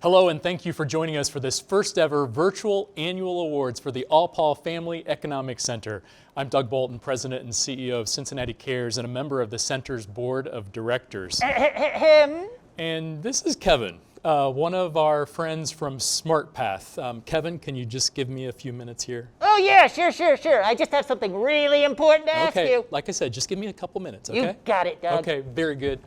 Hello and thank you for joining us for this first ever virtual annual awards for the Alpaugh Family Economic Center. I'm Doug Bolton, President and CEO of Cincinnati Cares and a member of the Center's Board of Directors. And this is Kevin, one of our friends from SmartPath. Kevin, can you just give me a few minutes here? Oh yeah, sure. I just have something really important to ask you. Like I said, just give me a couple minutes, okay? You got it, Doug. Okay, very good.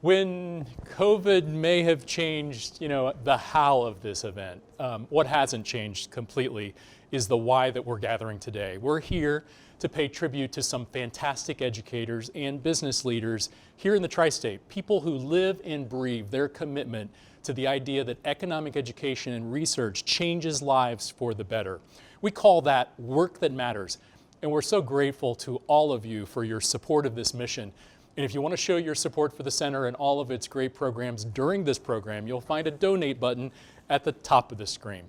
When COVID may have changed, the how of this event, what hasn't changed completely is the why that we're gathering today. We're here to pay tribute to some fantastic educators and business leaders here in the tri-state, people who live and breathe their commitment to the idea that economic education and research changes lives for the better. We call that work that matters, and we're so grateful to all of you for your support of this mission. And if you want to show your support for the center and all of its great programs during this program, you'll find a donate button at the top of the screen.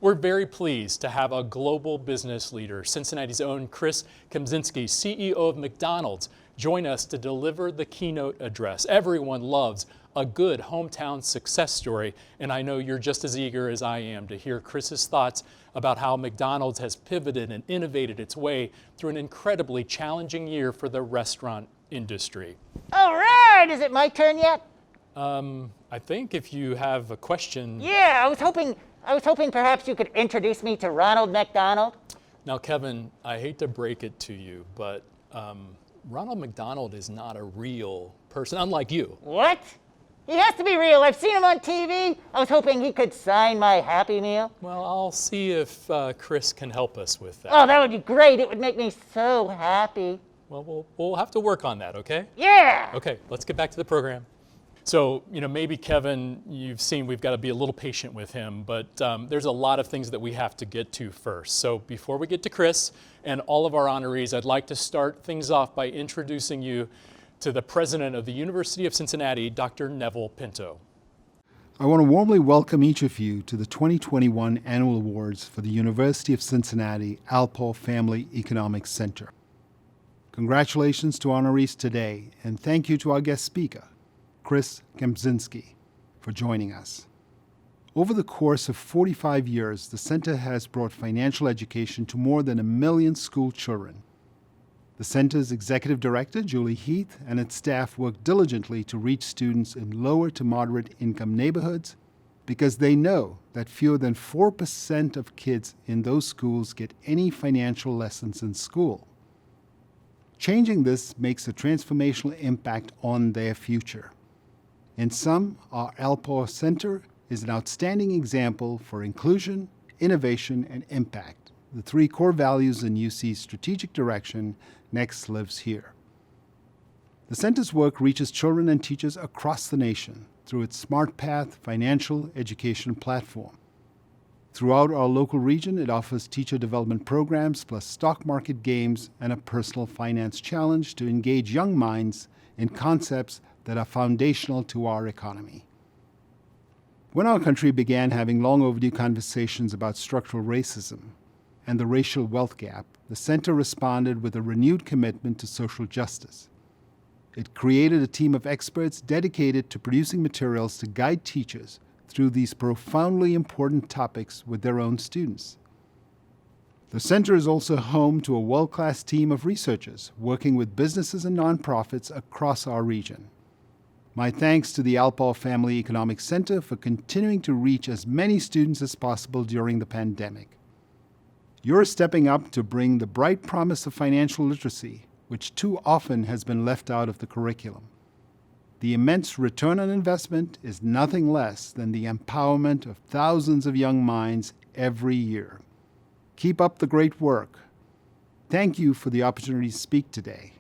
We're very pleased to have a global business leader, Cincinnati's own Kempczinski, CEO of McDonald's, join us to deliver the keynote address. Everyone loves a good hometown success story, and I know you're just as eager as I am to hear Chris's thoughts about how McDonald's has pivoted and innovated its way through an incredibly challenging year for the restaurant industry. All right, is it my turn yet? I think if you have a question. Yeah, I was hoping perhaps you could introduce me to Ronald McDonald. Now, Kevin, I hate to break it to you, but Ronald McDonald is not a real person, unlike you. What? He has to be real. I've seen him on TV. I was hoping he could sign my Happy Meal. Well, I'll see if Chris can help us with that. Oh, that would be great. It would make me so happy. Well, we'll have to work on that, okay? Yeah! Okay, let's get back to the program. So, maybe Kevin, you've seen we've got to be a little patient with him, but there's a lot of things that we have to get to first. So before we get to Chris and all of our honorees, I'd like to start things off by introducing you to the president of the University of Cincinnati, Dr. Neville Pinto. I want to warmly welcome each of you to the 2021 Annual Awards for the University of Cincinnati Alpaugh Family Economic Center. Congratulations to honorees today, and thank you to our guest speaker, Chris Kempczinski, for joining us. Over the course of 45 years, the center has brought financial education to more than 1 million school children. The center's executive director, Julie Heath, and its staff work diligently to reach students in lower to moderate income neighborhoods because they know that fewer than 4% of kids in those schools get any financial lessons in school. Changing this makes a transformational impact on their future. In sum, our Alpaugh Center is an outstanding example for inclusion, innovation, and impact, the 3 core values in UC's strategic direction, Next Lives Here. The center's work reaches children and teachers across the nation through its SmartPath financial education platform. Throughout our local region, it offers teacher development programs plus stock market games and a personal finance challenge to engage young minds in concepts that are foundational to our economy. When our country began having long overdue conversations about structural racism and the racial wealth gap, the center responded with a renewed commitment to social justice. It created a team of experts dedicated to producing materials to guide teachers through these profoundly important topics with their own students. The center is also home to a world-class team of researchers working with businesses and nonprofits across our region. My thanks to the Alpaugh Family Economic Center for continuing to reach as many students as possible during the pandemic. You're stepping up to bring the bright promise of financial literacy, which too often has been left out of the curriculum. The immense return on investment is nothing less than the empowerment of thousands of young minds every year. Keep up the great work. Thank you for the opportunity to speak today.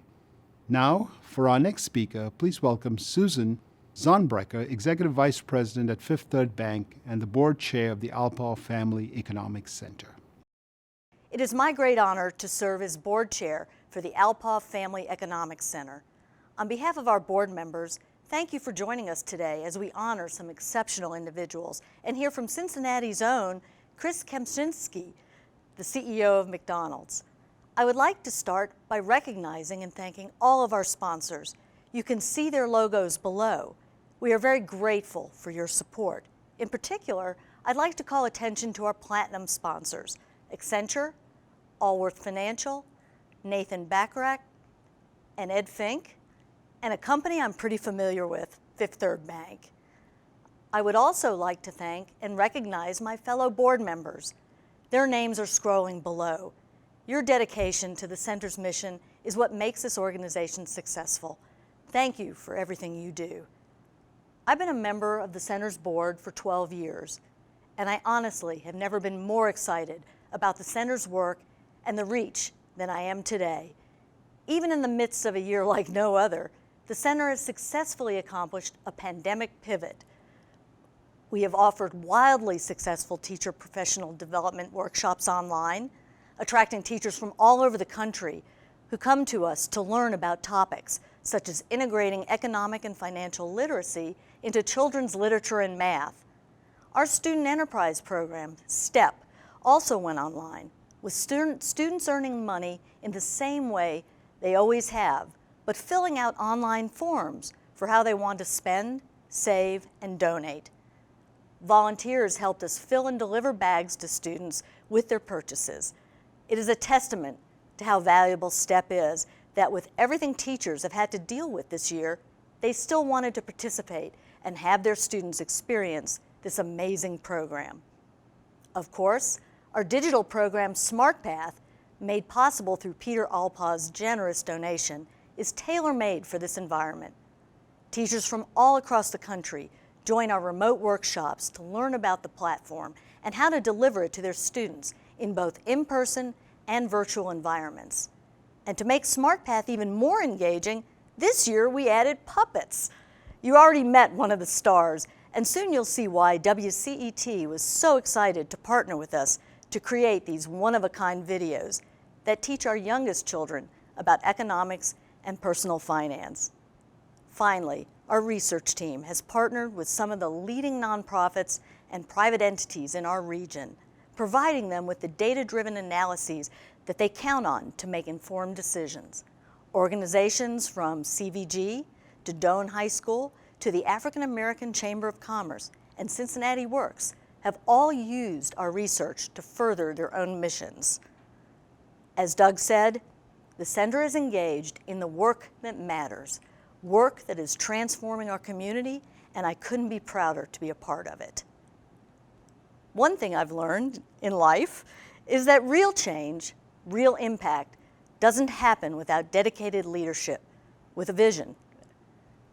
Now, for our next speaker, please welcome Susan Zaunbrecher, Executive Vice President at Fifth Third Bank and the Board Chair of the Alpaugh Family Economic Center. It is my great honor to serve as Board Chair for the Alpaugh Family Economic Center. On behalf of our board members, thank you for joining us today as we honor some exceptional individuals and hear from Cincinnati's own Chris Kempczinski, the CEO of McDonald's. I would like to start by recognizing and thanking all of our sponsors. You can see their logos below. We are very grateful for your support. In particular, I'd like to call attention to our platinum sponsors, Accenture, Allworth Financial, Nathan Bachrach, and Ed Finke, and a company I'm pretty familiar with, Fifth Third Bank. I would also like to thank and recognize my fellow board members. Their names are scrolling below. Your dedication to the Center's mission is what makes this organization successful. Thank you for everything you do. I've been a member of the Center's board for 12 years, and I honestly have never been more excited about the Center's work and the reach than I am today. Even in the midst of a year like no other, the Center has successfully accomplished a pandemic pivot. We have offered wildly successful teacher professional development workshops online, attracting teachers from all over the country who come to us to learn about topics such as integrating economic and financial literacy into children's literature and math. Our student enterprise program, STEP, also went online, with students earning money in the same way they always have, but filling out online forms for how they want to spend, save, and donate. Volunteers helped us fill and deliver bags to students with their purchases. It is a testament to how valuable STEP is that with everything teachers have had to deal with this year, they still wanted to participate and have their students experience this amazing program. Of course, our digital program SmartPath, made possible through Peter Alpaugh's generous donation, is tailor-made for this environment. Teachers from all across the country join our remote workshops to learn about the platform and how to deliver it to their students in both in-person and virtual environments. And to make SmartPath even more engaging, this year we added puppets. You already met one of the stars, and soon you'll see why WCET was so excited to partner with us to create these one-of-a-kind videos that teach our youngest children about economics and personal finance. Finally, our research team has partnered with some of the leading nonprofits and private entities in our region, providing them with the data-driven analyses that they count on to make informed decisions. Organizations from CVG to Doane High School to the African American Chamber of Commerce and Cincinnati Works have all used our research to further their own missions. As Doug said, the Center is engaged in the work that matters, work that is transforming our community, and I couldn't be prouder to be a part of it. One thing I've learned in life is that real change, real impact, doesn't happen without dedicated leadership with a vision,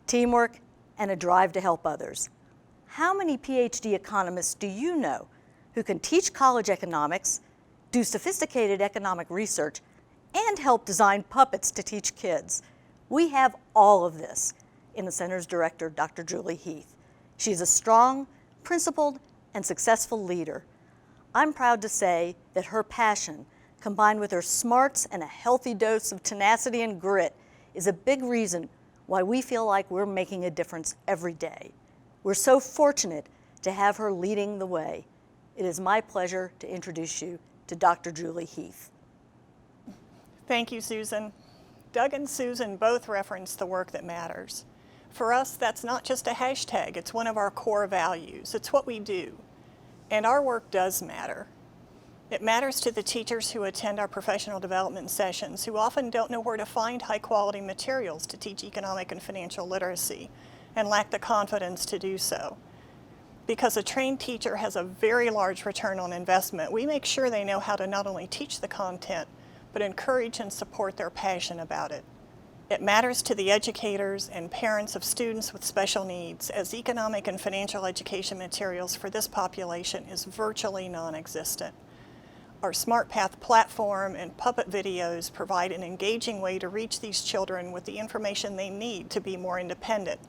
teamwork, and a drive to help others. How many PhD economists do you know who can teach college economics, do sophisticated economic research, and help design puppets to teach kids? We have all of this in the Center's director, Dr. Julie Heath. She's a strong, principled, and successful leader. I'm proud to say that her passion, combined with her smarts and a healthy dose of tenacity and grit, is a big reason why we feel like we're making a difference every day. We're so fortunate to have her leading the way. It is my pleasure to introduce you to Dr. Julie Heath. Thank you, Susan. Doug and Susan both referenced the work that matters. For us, that's not just a hashtag, it's one of our core values. It's what we do. And our work does matter. It matters to the teachers who attend our professional development sessions, who often don't know where to find high-quality materials to teach economic and financial literacy, and lack the confidence to do so. Because a trained teacher has a very large return on investment, we make sure they know how to not only teach the content, but encourage and support their passion about it. It matters to the educators and parents of students with special needs, as economic and financial education materials for this population is virtually non-existent. Our SmartPath platform and puppet videos provide an engaging way to reach these children with the information they need to be more independent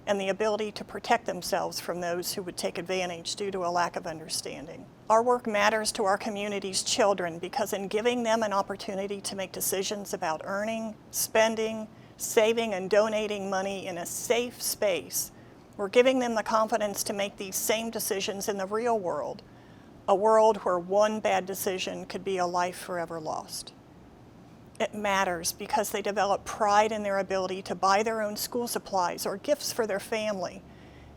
and the ability to protect themselves from those who would take advantage due to a lack of understanding. Our work matters to our community's children because in giving them an opportunity to make decisions about earning, spending, saving, and donating money in a safe space, we're giving them the confidence to make these same decisions in the real world, a world where one bad decision could be a life forever lost. It matters because they develop pride in their ability to buy their own school supplies or gifts for their family,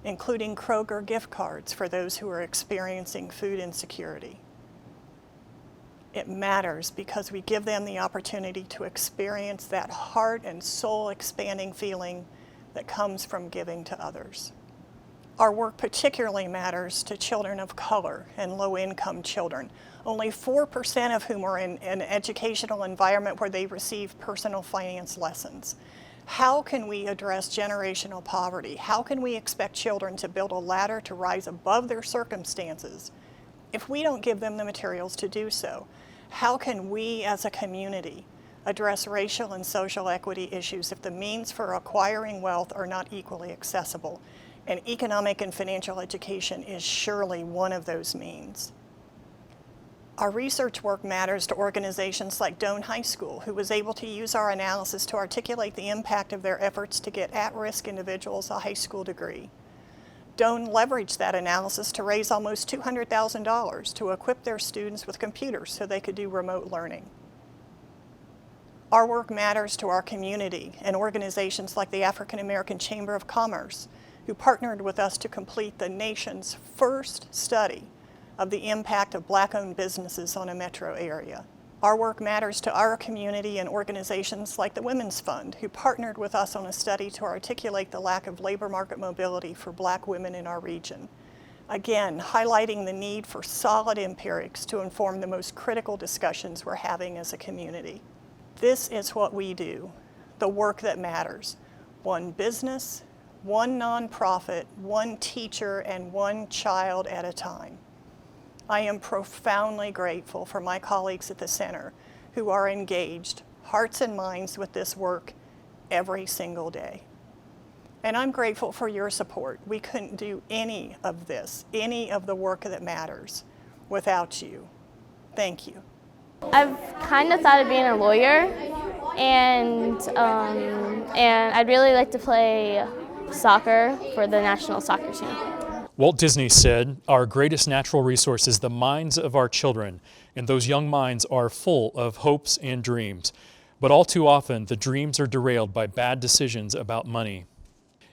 including Kroger gift cards for those who are experiencing food insecurity. It matters because we give them the opportunity to experience that heart and soul expanding feeling that comes from giving to others. Our work particularly matters to children of color and low-income children, only 4% of whom are in an educational environment where they receive personal finance lessons. How can we address generational poverty? How can we expect children to build a ladder to rise above their circumstances if we don't give them the materials to do so? How can we as a community address racial and social equity issues if the means for acquiring wealth are not equally accessible? And economic and financial education is surely one of those means. Our research work matters to organizations like Doane High School, who was able to use our analysis to articulate the impact of their efforts to get at-risk individuals a high school degree. Doane leveraged that analysis to raise almost $200,000 to equip their students with computers so they could do remote learning. Our work matters to our community and organizations like the African American Chamber of Commerce, who partnered with us to complete the nation's first study of the impact of Black-owned businesses on a metro area. Our work matters to our community and organizations like the Women's Fund, who partnered with us on a study to articulate the lack of labor market mobility for Black women in our region. Again, highlighting the need for solid empirics to inform the most critical discussions we're having as a community. This is what we do, the work that matters. One business, one nonprofit, one teacher, and one child at a time. I am profoundly grateful for my colleagues at the center who are engaged, hearts and minds, with this work every single day. And I'm grateful for your support. We couldn't do any of this, any of the work that matters, without you. Thank you. I've kind of thought of being a lawyer, and I'd really like to play soccer for the national soccer team. Walt Disney said, "Our greatest natural resource is the minds of our children, and those young minds are full of hopes and dreams. But all too often, the dreams are derailed by bad decisions about money."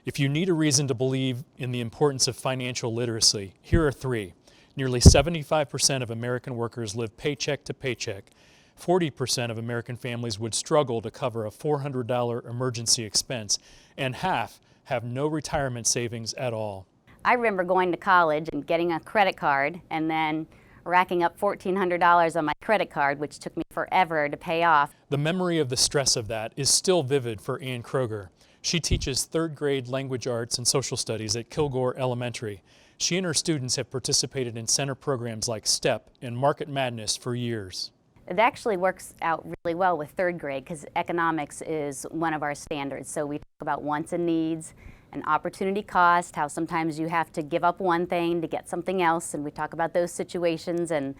If you need a reason to believe in the importance of financial literacy, here are three. Nearly 75% of American workers live paycheck to paycheck. 40% of American families would struggle to cover a $400 emergency expense, and half have no retirement savings at all. I remember going to college and getting a credit card and then racking up $1,400 on my credit card, which took me forever to pay off. The memory of the stress of that is still vivid for Ann Kroger. She teaches third grade language arts and social studies at Kilgore Elementary. She and her students have participated in center programs like STEP and Market Madness for years. It actually works out really well with third grade because economics is one of our standards. So we talk about wants and needs and opportunity cost, how sometimes you have to give up one thing to get something else, and we talk about those situations and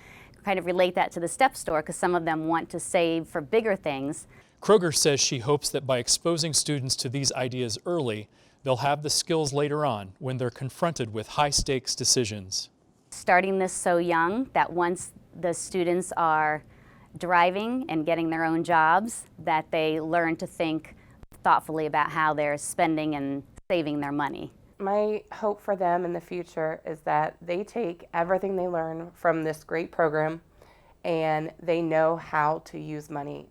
kind of relate that to the STEP store because some of them want to save for bigger things. Kroger says she hopes that by exposing students to these ideas early, they'll have the skills later on when they're confronted with high-stakes decisions. Starting this so young that once the students are driving and getting their own jobs, that they learn to think thoughtfully about how they're spending and saving their money. My hope for them in the future is that they take everything they learn from this great program and they know how to use money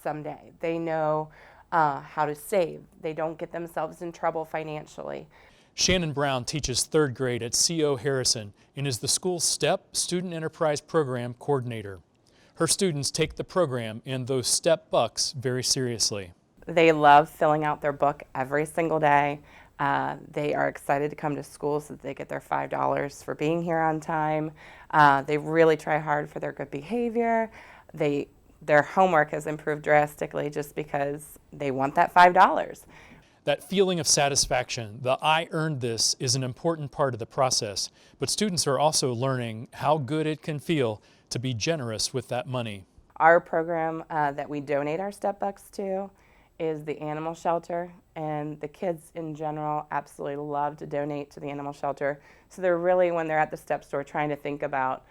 someday. They know how to save. They don't get themselves in trouble financially. Shannon Brown teaches third grade at C.O. Harrison and is the school's STEP Student Enterprise Program Coordinator. Her students take the program and those STEP bucks very seriously. They love filling out their book every single day. They are excited to come to school so that they get their $5 for being here on time. They really try hard for their good behavior. Their homework has improved drastically just because they want that $5. That feeling of satisfaction, the "I earned this," is an important part of the process, but students are also learning how good it can feel to be generous with that money. Our program that we donate our STEP bucks to is the animal shelter, and the kids in general absolutely love to donate to the animal shelter. So they're really, when they're at the STEP store, trying to think about,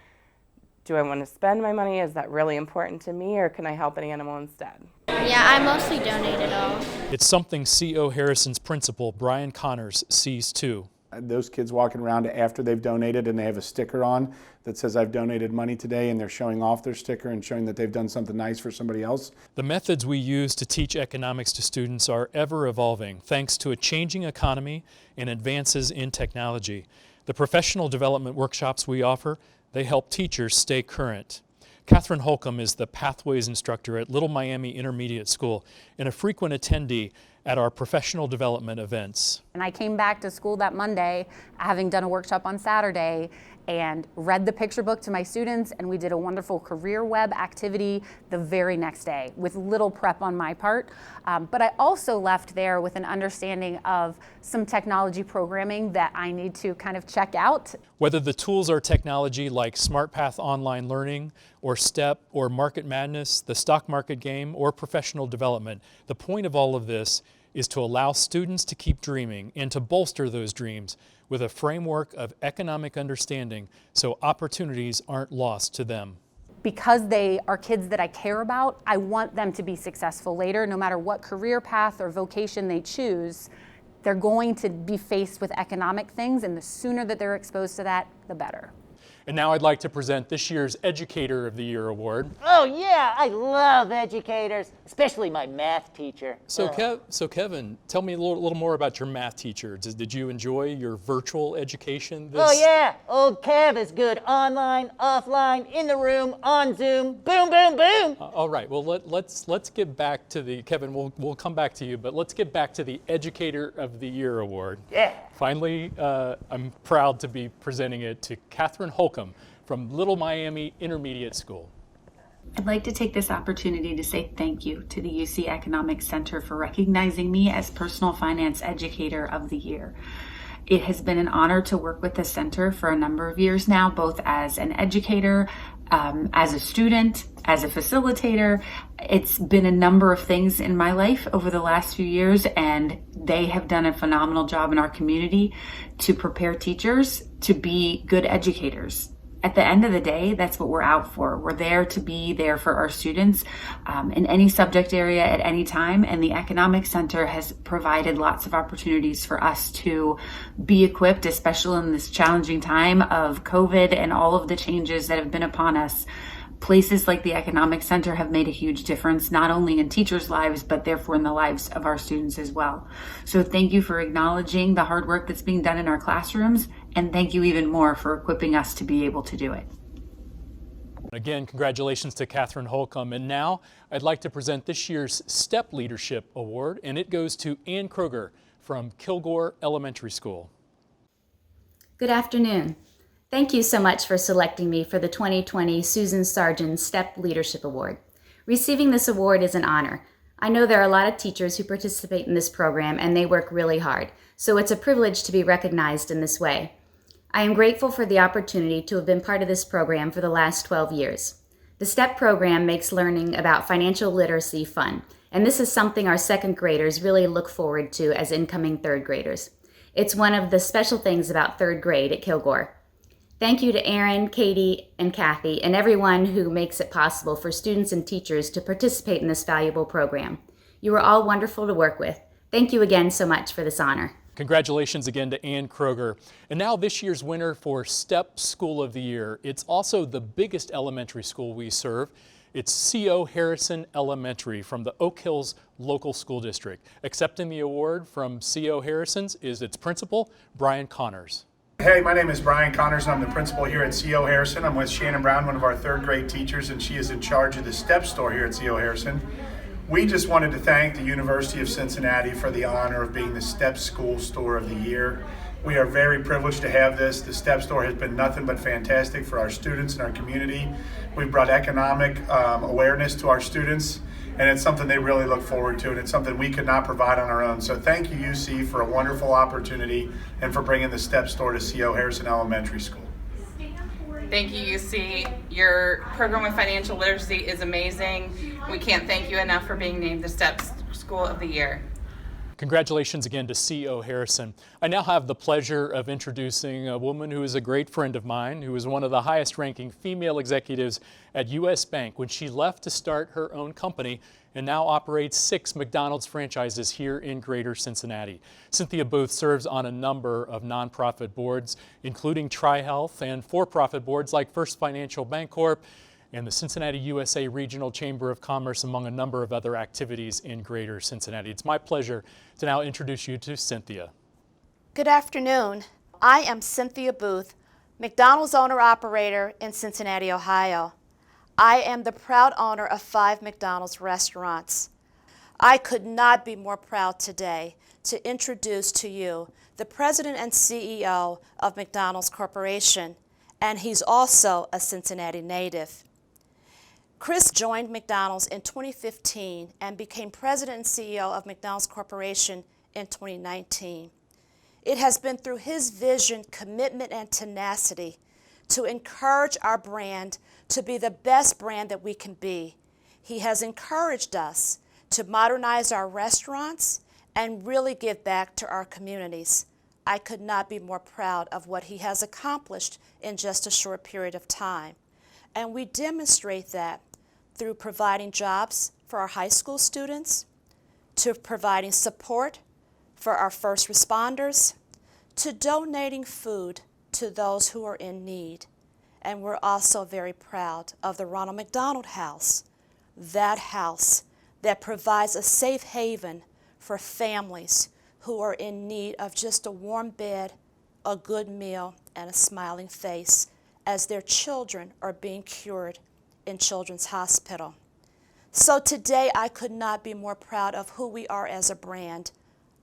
do I want to spend my money? Is that really important to me, or can I help an animal instead? Yeah, I mostly donate it all. It's something C.O. Harrison's principal, Brian Connors, sees too. Those kids walking around after they've donated and they have a sticker on that says I've donated money today, and they're showing off their sticker and showing that they've done something nice for somebody else. The methods we use to teach economics to students are ever evolving thanks to a changing economy and advances in technology. The professional development workshops we offer, they help teachers stay current. Catherine Holcomb is the Pathways instructor at Little Miami Intermediate School and a frequent attendee at our professional development events. And I came back to school that Monday, having done a workshop on Saturday, and read the picture book to my students, and we did a wonderful career web activity the very next day with little prep on my part. But I also left there with an understanding of some technology programming that I need to kind of check out. Whether the tools are technology like SmartPath Online Learning, or STEP, or Market Madness, the stock market game, or professional development, the point of all of this is to allow students to keep dreaming and to bolster those dreams with a framework of economic understanding so opportunities aren't lost to them. Because they are kids that I care about, I want them to be successful later. No matter what career path or vocation they choose, they're going to be faced with economic things, and the sooner that they're exposed to that, the better. And now I'd like to present this year's Educator of the Year award. Oh yeah, I love educators, especially my math teacher. So Kevin, tell me a little more about your math teacher. Did you enjoy your virtual education? Oh yeah, old Kev is good online, offline, in the room, on Zoom, boom, boom, boom. All right, well let's get back to the, Kevin, we'll come back to you, but let's get back to the Educator of the Year award. Yeah. Finally, I'm proud to be presenting it to Catherine Holcomb from Little Miami Intermediate School. I'd like to take this opportunity to say thank you to the UC Economics Center for recognizing me as Personal Finance Educator of the Year. It has been an honor to work with the center for a number of years now, both as an educator, as a student, as a facilitator. It's been a number of things in my life over the last few years, and they have done a phenomenal job in our community to prepare teachers to be good educators. At the end of the day, that's what we're out for. We're there to be there for our students in any subject area at any time, and the Economic Center has provided lots of opportunities for us to be equipped, especially in this challenging time of COVID and all of the changes that have been upon us. Places like the Economic Center have made a huge difference, not only in teachers' lives, but therefore in the lives of our students as well. So thank you for acknowledging the hard work that's being done in our classrooms, and thank you even more for equipping us to be able to do it. Again, congratulations to Catherine Holcomb. And now I'd like to present this year's STEP Leadership Award, and it goes to Ann Kroger from Kilgore Elementary School. Good afternoon. Thank you so much for selecting me for the 2020 Susan Sargent STEP Leadership Award. Receiving this award is an honor. I know there are a lot of teachers who participate in this program, and they work really hard, so it's a privilege to be recognized in this way. I am grateful for the opportunity to have been part of this program for the last 12 years. The STEP program makes learning about financial literacy fun, and this is something our second graders really look forward to as incoming third graders. It's one of the special things about third grade at Kilgore. Thank you to Erin, Katie, and Kathy, and everyone who makes it possible for students and teachers to participate in this valuable program. You are all wonderful to work with. Thank you again so much for this honor. Congratulations again to Ann Kroger. And now this year's winner for STEP School of the Year. It's also the biggest elementary school we serve. It's C.O. Harrison Elementary from the Oak Hills Local School District. Accepting the award from C.O. Harrison's is its principal, Brian Connors. Hey, my name is Brian Connors, and I'm the principal here at C.O. Harrison. I'm with Shannon Brown, one of our third grade teachers, and she is in charge of the STEP store here at C.O. Harrison. We just wanted to thank the University of Cincinnati for the honor of being the STEP School Store of the Year. We are very privileged to have this. The STEP store has been nothing but fantastic for our students and our community. We've brought economic awareness to our students, and it's something they really look forward to, and it's something we could not provide on our own. So thank you, UC, for a wonderful opportunity and for bringing the STEP store to C.O. Harrison Elementary School. Thank you, UC. Your program with financial literacy is amazing. We can't thank you enough for being named the STEP School of the Year. Congratulations again to C.O. Harrison. I now have the pleasure of introducing a woman who is a great friend of mine, who is one of the highest ranking female executives at U.S. Bank when she left to start her own company and now operates 6 McDonald's franchises here in Greater Cincinnati. Cynthia Booth serves on a number of nonprofit boards, including TriHealth, and for-profit boards like First Financial Bancorp and the Cincinnati USA Regional Chamber of Commerce, among a number of other activities in Greater Cincinnati. It's my pleasure to now introduce you to Cynthia. Good afternoon. I am Cynthia Booth, McDonald's owner-operator in Cincinnati, Ohio. I am the proud owner of 5 McDonald's restaurants. I could not be more proud today to introduce to you the President and CEO of McDonald's Corporation, and he's also a Cincinnati native. Chris joined McDonald's in 2015 and became President and CEO of McDonald's Corporation in 2019. It has been through his vision, commitment, and tenacity to encourage our brand to be the best brand that we can be. He has encouraged us to modernize our restaurants and really give back to our communities. I could not be more proud of what he has accomplished in just a short period of time. And we demonstrate that through providing jobs for our high school students, to providing support for our first responders, to donating food to those who are in need. And we're also very proud of the Ronald McDonald House, that house that provides a safe haven for families who are in need of just a warm bed, a good meal, and a smiling face as their children are being cured in Children's Hospital. So today I could not be more proud of who we are as a brand.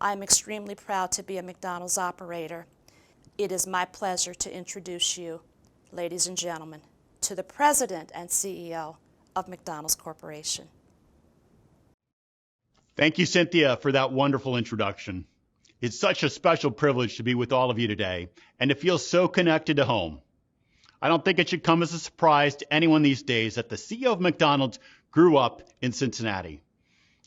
I'm extremely proud to be a McDonald's operator. It is my pleasure to introduce you, ladies and gentlemen, to the President and CEO of McDonald's Corporation. Thank you, Cynthia, for that wonderful introduction. It's such a special privilege to be with all of you today and to feel so connected to home. I don't think it should come as a surprise to anyone these days that the CEO of McDonald's grew up in Cincinnati.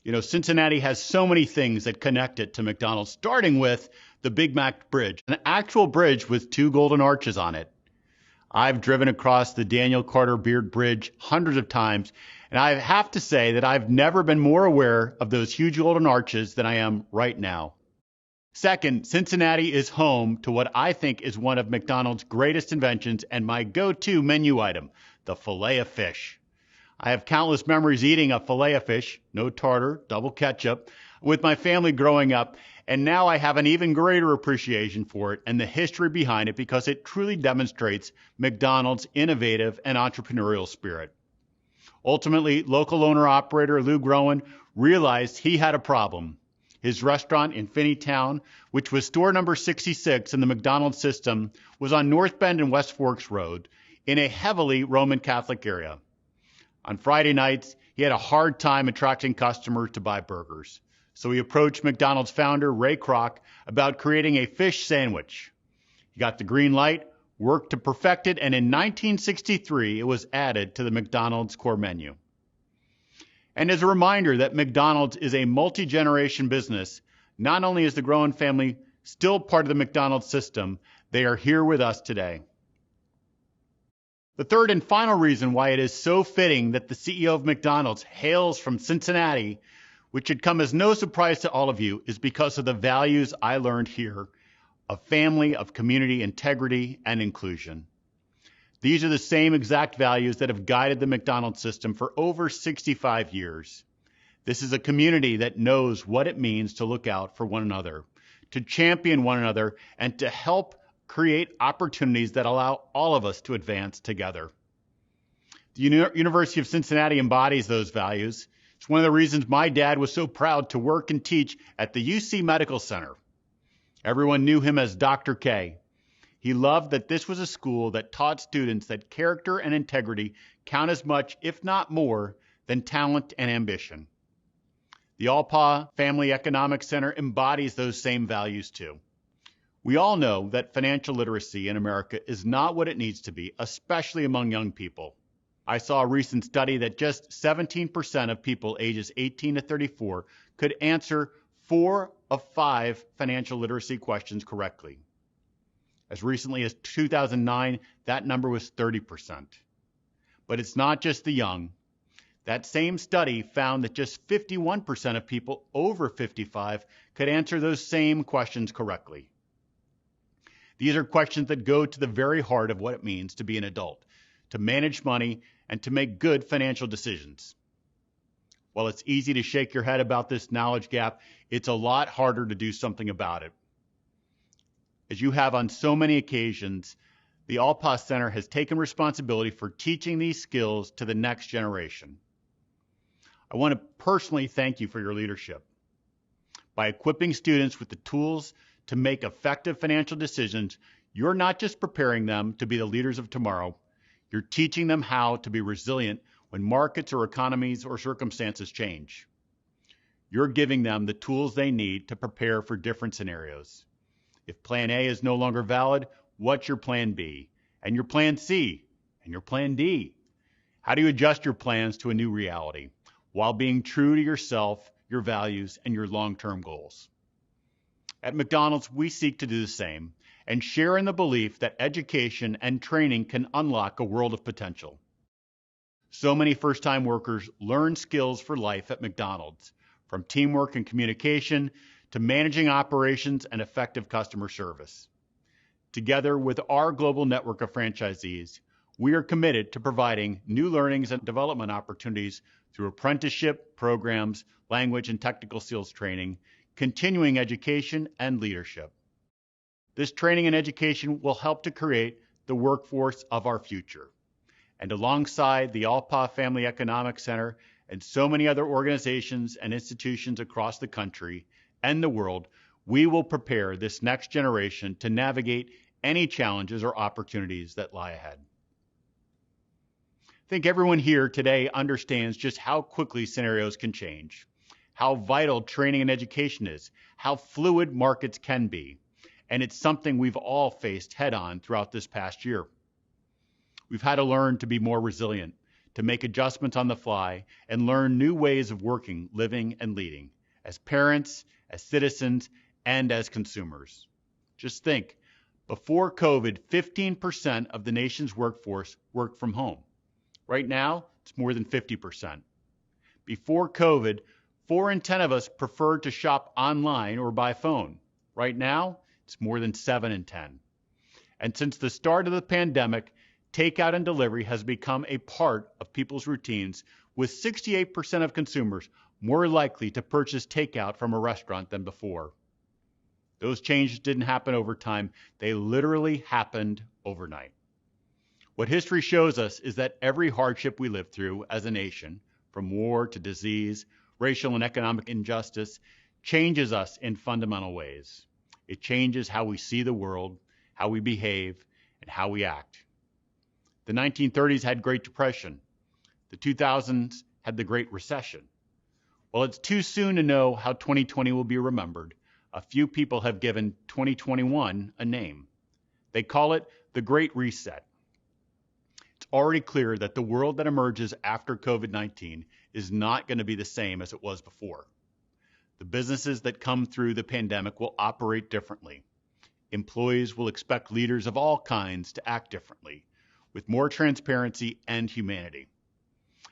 You know, Cincinnati has so many things that connect it to McDonald's, starting with the Big Mac Bridge, an actual bridge with 2 golden arches on it. I've driven across the Daniel Carter Beard Bridge hundreds of times, and I have to say that I've never been more aware of those huge golden arches than I am right now. Second, Cincinnati is home to what I think is one of McDonald's greatest inventions and my go-to menu item, the filet of fish. I have countless memories eating a filet of fish, no tartar, double ketchup, with my family growing up, and now I have an even greater appreciation for it and the history behind it because it truly demonstrates McDonald's innovative and entrepreneurial spirit. Ultimately, local owner-operator Lou Groen realized he had a problem. His restaurant in Finneytown, which was store number 66 in the McDonald's system, was on North Bend and West Forks Road in a heavily Roman Catholic area. On Friday nights, he had a hard time attracting customers to buy burgers. So he approached McDonald's founder, Ray Kroc, about creating a fish sandwich. He got the green light, worked to perfect it, and in 1963, it was added to the McDonald's core menu. And as a reminder that McDonald's is a multi-generation business, not only is the Groen family still part of the McDonald's system, they are here with us today. The third and final reason why it is so fitting that the CEO of McDonald's hails from Cincinnati, which should come as no surprise to all of you, is because of the values I learned here of family, of community, integrity, and inclusion. These are the same exact values that have guided the McDonald's system for over 65 years. This is a community that knows what it means to look out for one another, to champion one another, and to help create opportunities that allow all of us to advance together. The University of Cincinnati embodies those values. It's one of the reasons my dad was so proud to work and teach at the UC Medical Center. Everyone knew him as Dr. K. He loved that this was a school that taught students that character and integrity count as much, if not more, than talent and ambition. The Alpaugh Family Economic Center embodies those same values too. We all know that financial literacy in America is not what it needs to be, especially among young people. I saw a recent study that just 17% of people ages 18 to 34 could answer 4 of 5 financial literacy questions correctly. As recently as 2009, that number was 30%. But it's not just the young. That same study found that just 51% of people over 55 could answer those same questions correctly. These are questions that go to the very heart of what it means to be an adult, to manage money, and to make good financial decisions. While it's easy to shake your head about this knowledge gap, it's a lot harder to do something about it. As you have on so many occasions, the Alpaugh Center has taken responsibility for teaching these skills to the next generation. I want to personally thank you for your leadership. By equipping students with the tools to make effective financial decisions, you're not just preparing them to be the leaders of tomorrow, you're teaching them how to be resilient when markets or economies or circumstances change. You're giving them the tools they need to prepare for different scenarios. If plan A is no longer valid, what's your plan B? And your plan C? And your plan D? How do you adjust your plans to a new reality while being true to yourself, your values, and your long-term goals? At McDonald's, we seek to do the same and share in the belief that education and training can unlock a world of potential. So many first-time workers learn skills for life at McDonald's, from teamwork and communication to managing operations and effective customer service. Together with our global network of franchisees, we are committed to providing new learnings and development opportunities through apprenticeship programs, language and technical skills training, continuing education, and leadership. This training and education will help to create the workforce of our future. And alongside the Alpaugh Family Economic Center and so many other organizations and institutions across the country and the world, we will prepare this next generation to navigate any challenges or opportunities that lie ahead. I think everyone here today understands just how quickly scenarios can change, how vital training and education is, how fluid markets can be, and it's something we've all faced head-on throughout this past year. We've had to learn to be more resilient, to make adjustments on the fly, and learn new ways of working, living, and leading, as parents, as citizens, and as consumers. Just think, before COVID, 15% of the nation's workforce worked from home. Right now, it's more than 50%. Before COVID, 4 in 10 of us preferred to shop online or by phone. Right now, it's more than 7 in 10. And since the start of the pandemic, takeout and delivery has become a part of people's routines, with 68% of consumers more likely to purchase takeout from a restaurant than before. Those changes didn't happen over time. They literally happened overnight. What history shows us is that every hardship we live through as a nation, from war to disease, racial and economic injustice, changes us in fundamental ways. It changes how we see the world, how we behave, and how we act. The 1930s had Great Depression. The 2000s had the Great Recession. While it's too soon to know how 2020 will be remembered, a few people have given 2021 a name. They call it the Great Reset. It's already clear that the world that emerges after COVID-19 is not going to be the same as it was before. The businesses that come through the pandemic will operate differently. Employees will expect leaders of all kinds to act differently, with more transparency and humanity.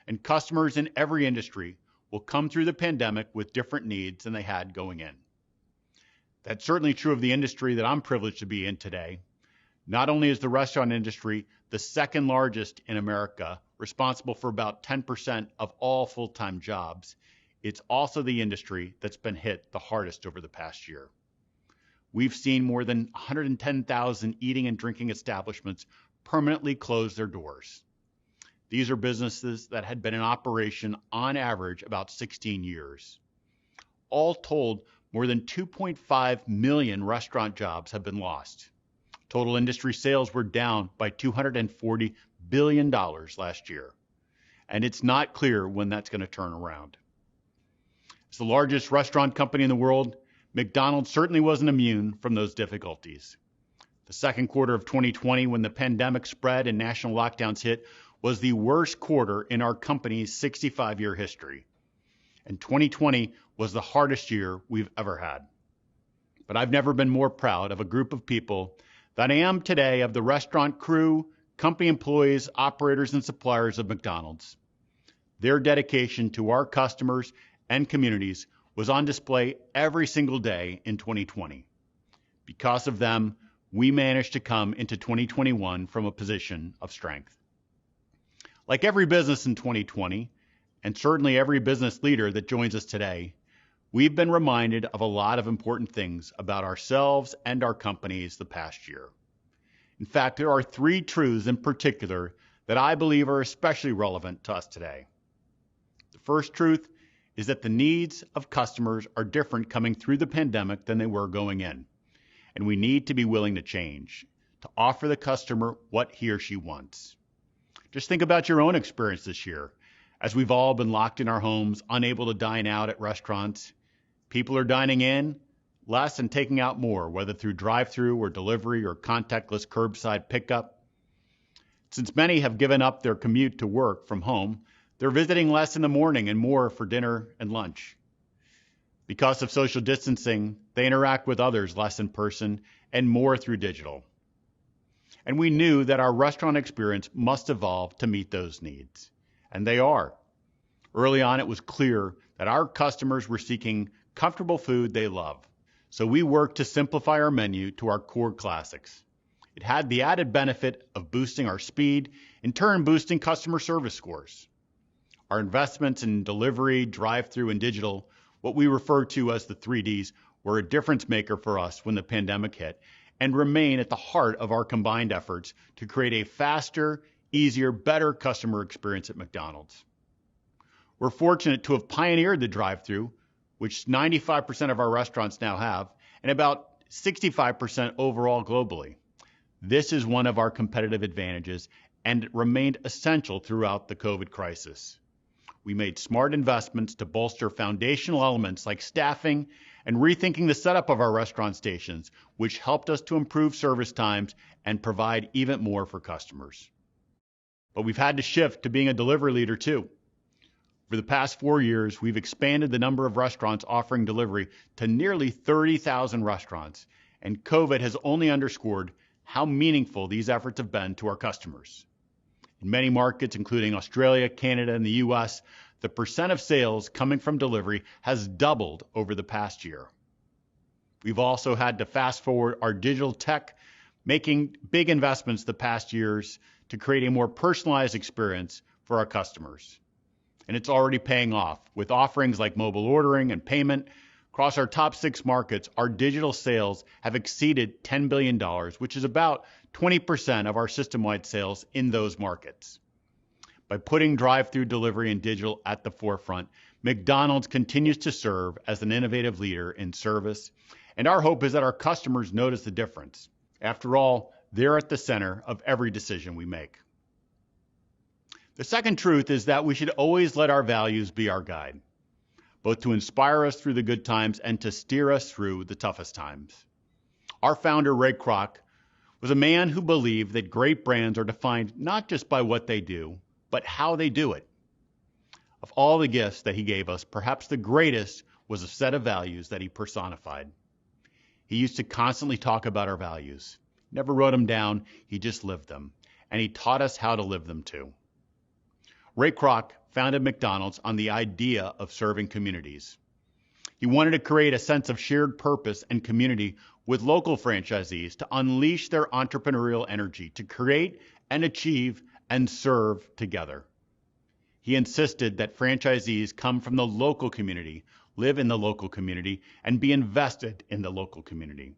And customers in every industry will come through the pandemic with different needs than they had going in. That's certainly true of the industry that I'm privileged to be in today. Not only is the restaurant industry the second largest in America, responsible for about 10% of all full-time jobs, it's also the industry that's been hit the hardest over the past year. We've seen more than 110,000 eating and drinking establishments permanently close their doors. These are businesses that had been in operation on average about 16 years. All told, more than 2.5 million restaurant jobs have been lost. Total industry sales were down by $240 billion last year. And it's not clear when that's going to turn around. As the largest restaurant company in the world, McDonald certainly wasn't immune from those difficulties. The second quarter of 2020, when the pandemic spread and national lockdowns hit, was the worst quarter in our company's 65-year history. And 2020 was the hardest year we've ever had. but I've never been more proud of a group of people than I am today of the restaurant crew, company employees, operators, and suppliers of McDonald's. Their dedication to our customers and communities was on display every single day in 2020. Because of them, we managed to come into 2021 from a position of strength. Like every business in 2020, and certainly every business leader that joins us today, we've been reminded of a lot of important things about ourselves and our companies the past year. In fact, there are 3 truths in particular that I believe are especially relevant to us today. The first truth is that the needs of customers are different coming through the pandemic than they were going in, and we need to be willing to change, to offer the customer what he or she wants. Just think about your own experience this year. As we've all been locked in our homes, unable to dine out at restaurants, people are dining in less and taking out more, whether through drive-through or delivery or contactless curbside pickup. Since many have given up their commute to work from home, they're visiting less in the morning and more for dinner and lunch. Because of social distancing, they interact with others less in person and more through digital. And we knew that our restaurant experience must evolve to meet those needs. And they are. Early on, it was clear that our customers were seeking comfortable food they love. So we worked to simplify our menu to our core classics. It had the added benefit of boosting our speed, in turn boosting customer service scores. Our investments in delivery, drive-through, and digital, what we refer to as the 3Ds, were a difference maker for us when the pandemic hit and remain at the heart of our combined efforts to create a faster, easier, better customer experience at McDonald's. We're fortunate to have pioneered the drive-through, which 95% of our restaurants now have, and about 65% overall globally. This is one of our competitive advantages, and it remained essential throughout the COVID crisis. We made smart investments to bolster foundational elements like staffing and rethinking the setup of our restaurant stations, which helped us to improve service times and provide even more for customers. But we've had to shift to being a delivery leader too. For the past 4 years, we've expanded the number of restaurants offering delivery to nearly 30,000 restaurants, and COVID has only underscored how meaningful these efforts have been to our customers. In many markets, including Australia, Canada, and the US, the percent of sales coming from delivery has doubled over the past year. We've also had to fast forward our digital tech, making big investments the past years to create a more personalized experience for our customers. And it's already paying off. With offerings like mobile ordering and payment, across our top 6 markets, our digital sales have exceeded $10 billion, which is about 20% of our system-wide sales in those markets. By putting drive-through delivery and digital at the forefront, McDonald's continues to serve as an innovative leader in service, and our hope is that our customers notice the difference. After all, they're at the center of every decision we make. The second truth is that we should always let our values be our guide, both to inspire us through the good times and to steer us through the toughest times. Our founder, Bachrach, was a man who believed that great brands are defined not just by what they do, but how they do it. Of all the gifts that he gave us, perhaps the greatest was a set of values that he personified. He used to constantly talk about our values. Never wrote them down, he just lived them. And he taught us how to live them too. Bachrach founded McDonald's on the idea of serving communities. He wanted to create a sense of shared purpose and community with local franchisees to unleash their entrepreneurial energy to create and achieve and serve together. He insisted that franchisees come from the local community, live in the local community, and be invested in the local community.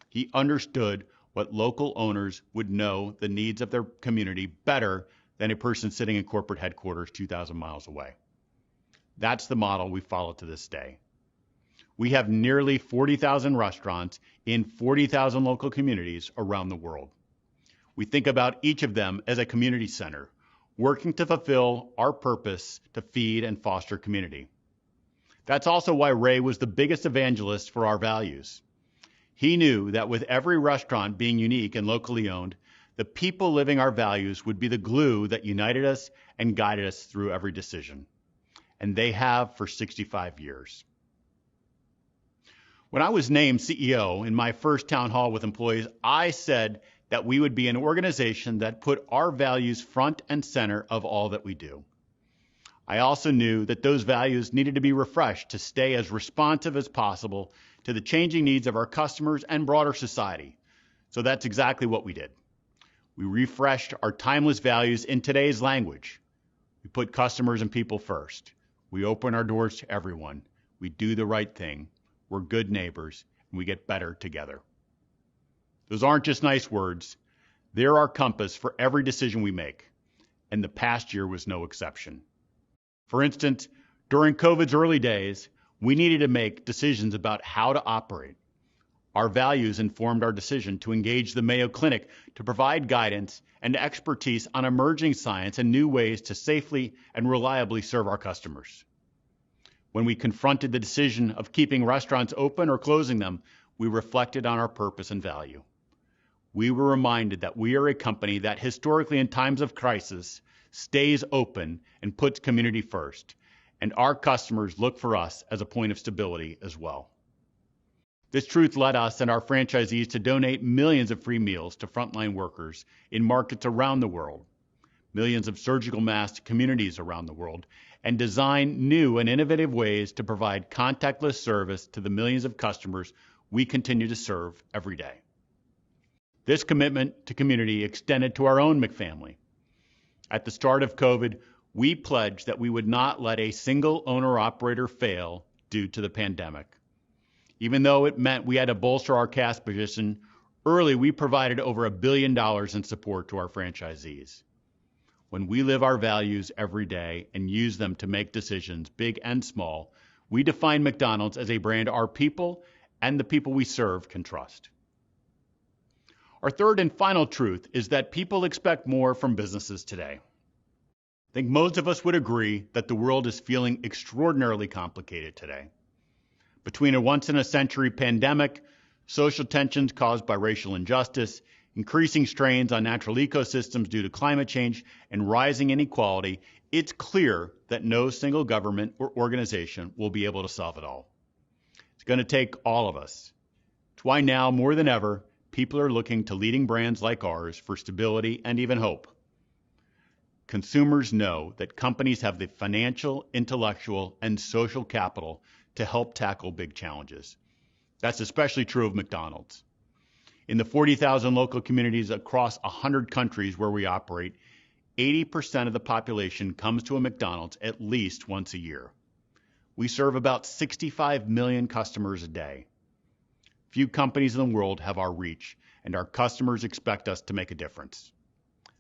He understood what local owners would know the needs of their community better than a person sitting in corporate headquarters 2,000 miles away. That's the model we follow to this day. We have nearly 40,000 restaurants in 40,000 local communities around the world. We think about each of them as a community center, working to fulfill our purpose to feed and foster community. That's also why Ray was the biggest evangelist for our values. He knew that with every restaurant being unique and locally owned, the people living our values would be the glue that united us and guided us through every decision. And they have for 65 years. When I was named CEO in my first town hall with employees, I said that we would be an organization that put our values front and center of all that we do. I also knew that those values needed to be refreshed to stay as responsive as possible to the changing needs of our customers and broader society. So that's exactly what we did. We refreshed our timeless values in today's language. We put customers and people first. We open our doors to everyone. We do the right thing. We're good neighbors, and we get better together. Those aren't just nice words. They're our compass for every decision we make, and the past year was no exception. For instance, during COVID's early days, we needed to make decisions about how to operate. Our values informed our decision to engage the Mayo Clinic to provide guidance and expertise on emerging science and new ways to safely and reliably serve our customers. When we confronted the decision of keeping restaurants open or closing them, we reflected on our purpose and value. We were reminded that we are a company that historically in times of crisis stays open and puts community first, and our customers look for us as a point of stability as well. This truth led us and our franchisees to donate millions of free meals to frontline workers in markets around the world, millions of surgical masks to communities around the world, and design new and innovative ways to provide contactless service to the millions of customers we continue to serve every day. This commitment to community extended to our own McFamily. At the start of COVID, we pledged that we would not let a single owner-operator fail due to the pandemic. Even though it meant we had to bolster our cash position, early we provided over $1 billion in support to our franchisees. When we live our values every day and use them to make decisions, big and small, we define McDonald's as a brand our people and the people we serve can trust. Our third and final truth is that people expect more from businesses today. I think most of us would agree that the world is feeling extraordinarily complicated today. Between a once-in-a-century pandemic, social tensions caused by racial injustice, increasing strains on natural ecosystems due to climate change, and rising inequality, it's clear that no single government or organization will be able to solve it all. It's going to take all of us. It's why now, more than ever, people are looking to leading brands like ours for stability and even hope. Consumers know that companies have the financial, intellectual, and social capital to help tackle big challenges. That's especially true of McDonald's. In the 40,000 local communities across 100 countries where we operate, 80% of the population comes to a McDonald's at least once a year. We serve about 65 million customers a day. Few companies in the world have our reach, and our customers expect us to make a difference.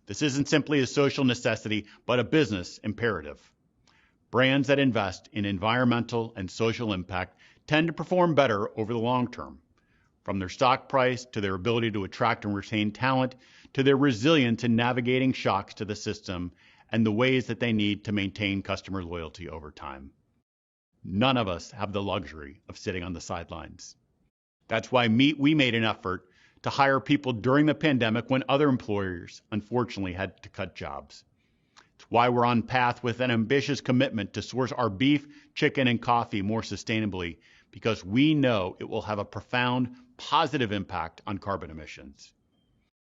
This isn't simply a social necessity, but a business imperative. Brands that invest in environmental and social impact tend to perform better over the long term, from their stock price to their ability to attract and retain talent, to their resilience in navigating shocks to the system and the ways that they need to maintain customer loyalty over time. None of us have the luxury of sitting on the sidelines. That's why we made an effort to hire people during the pandemic when other employers, unfortunately, had to cut jobs. It's why we're on path with an ambitious commitment to source our beef, chicken, and coffee more sustainably, because we know it will have a profound positive impact on carbon emissions.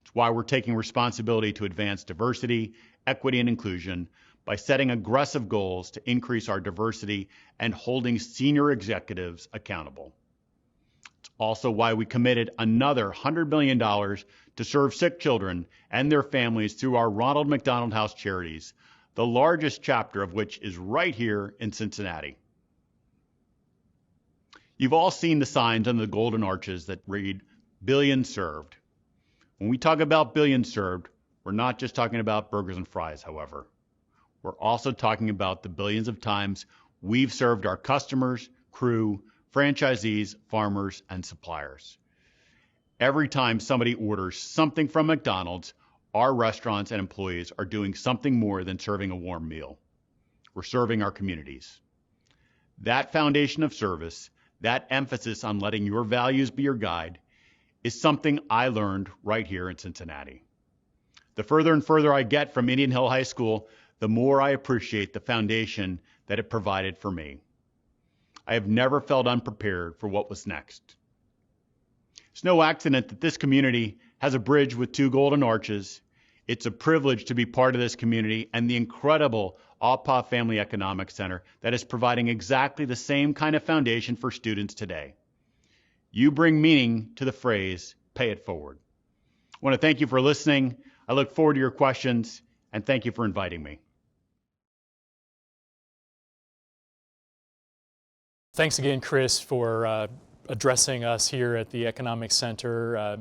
It's why we're taking responsibility to advance diversity, equity, and inclusion by setting aggressive goals to increase our diversity and holding senior executives accountable. It's also why we committed another $100 million to serve sick children and their families through our Ronald McDonald House Charities, the largest chapter of which is right here in Cincinnati. You've all seen the signs on the golden arches that read, "Billions served." When we talk about billions served, we're not just talking about burgers and fries, however. We're also talking about the billions of times we've served our customers, crew, franchisees, farmers, and suppliers. Every time somebody orders something from McDonald's, our restaurants and employees are doing something more than serving a warm meal. We're serving our communities. That foundation of service, that emphasis on letting your values be your guide, is something I learned right here in Cincinnati. The further and further I get from Indian Hill High School, the more I appreciate the foundation that it provided for me. I have never felt unprepared for what was next. It's no accident that this community has a bridge with 2 golden arches. It's a privilege to be part of this community and the incredible Alpaugh Family Economic Center that is providing exactly the same kind of foundation for students today. You bring meaning to the phrase, pay it forward. I want to thank you for listening. I look forward to your questions, and thank you for inviting me. Thanks again, Chris, for addressing us here at the Economic Center.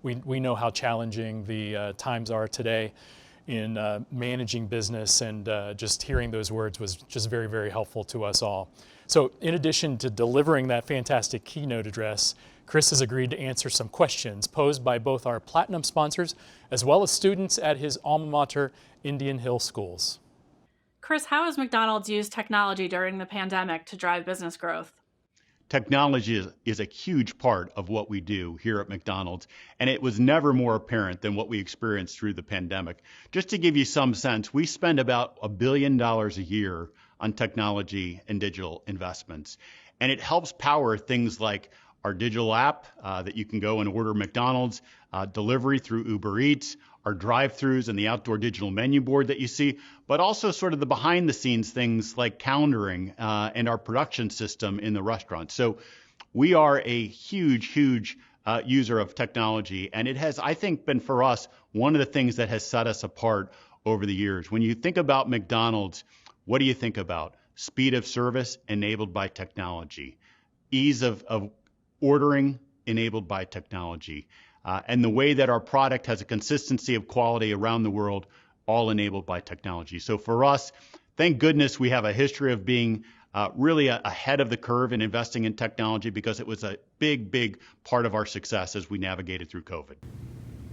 We know how challenging the times are today in managing business, and just hearing those words was just very, very helpful to us all. So in addition to delivering that fantastic keynote address, Chris has agreed to answer some questions posed by both our Platinum sponsors as well as students at his alma mater, Indian Hill Schools. Chris, how has McDonald's used technology during the pandemic to drive business growth? Technology is a huge part of what we do here at McDonald's, and it was never more apparent than what we experienced through the pandemic. Just to give you some sense, we spend about $1 billion a year on technology and digital investments, and it helps power things like our digital app that you can go and order McDonald's, delivery through Uber Eats, our drive-thrus and the outdoor digital menu board that you see, but also sort of the behind-the-scenes things like calendaring and our production system in the restaurant. So we are a huge user of technology, and it has, I think, been for us one of the things that has set us apart over the years. When you think about McDonald's, what do you think about? Speed of service enabled by technology, ease of ordering enabled by technology, and the way that our product has a consistency of quality around the world, all enabled by technology. So for us, thank goodness we have a history of being really ahead of the curve in investing in technology, because it was a big part of our success as we navigated through COVID.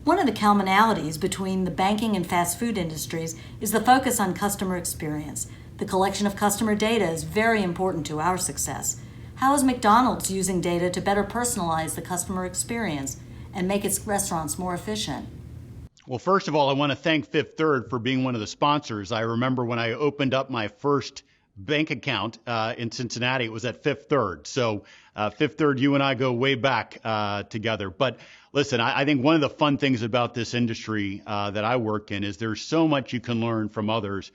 One of the commonalities between the banking and fast food industries is the focus on customer experience. The collection of customer data is very important to our success. How is McDonald's using data to better personalize the customer experience and make its restaurants more efficient? Well, first of all, I want to thank Fifth Third for being one of the sponsors. I remember when I opened up my first bank account in Cincinnati, it was at Fifth Third. So Fifth Third, you and I go way back together. But listen, I think one of the fun things about this industry that I work in is there's so much you can learn from others.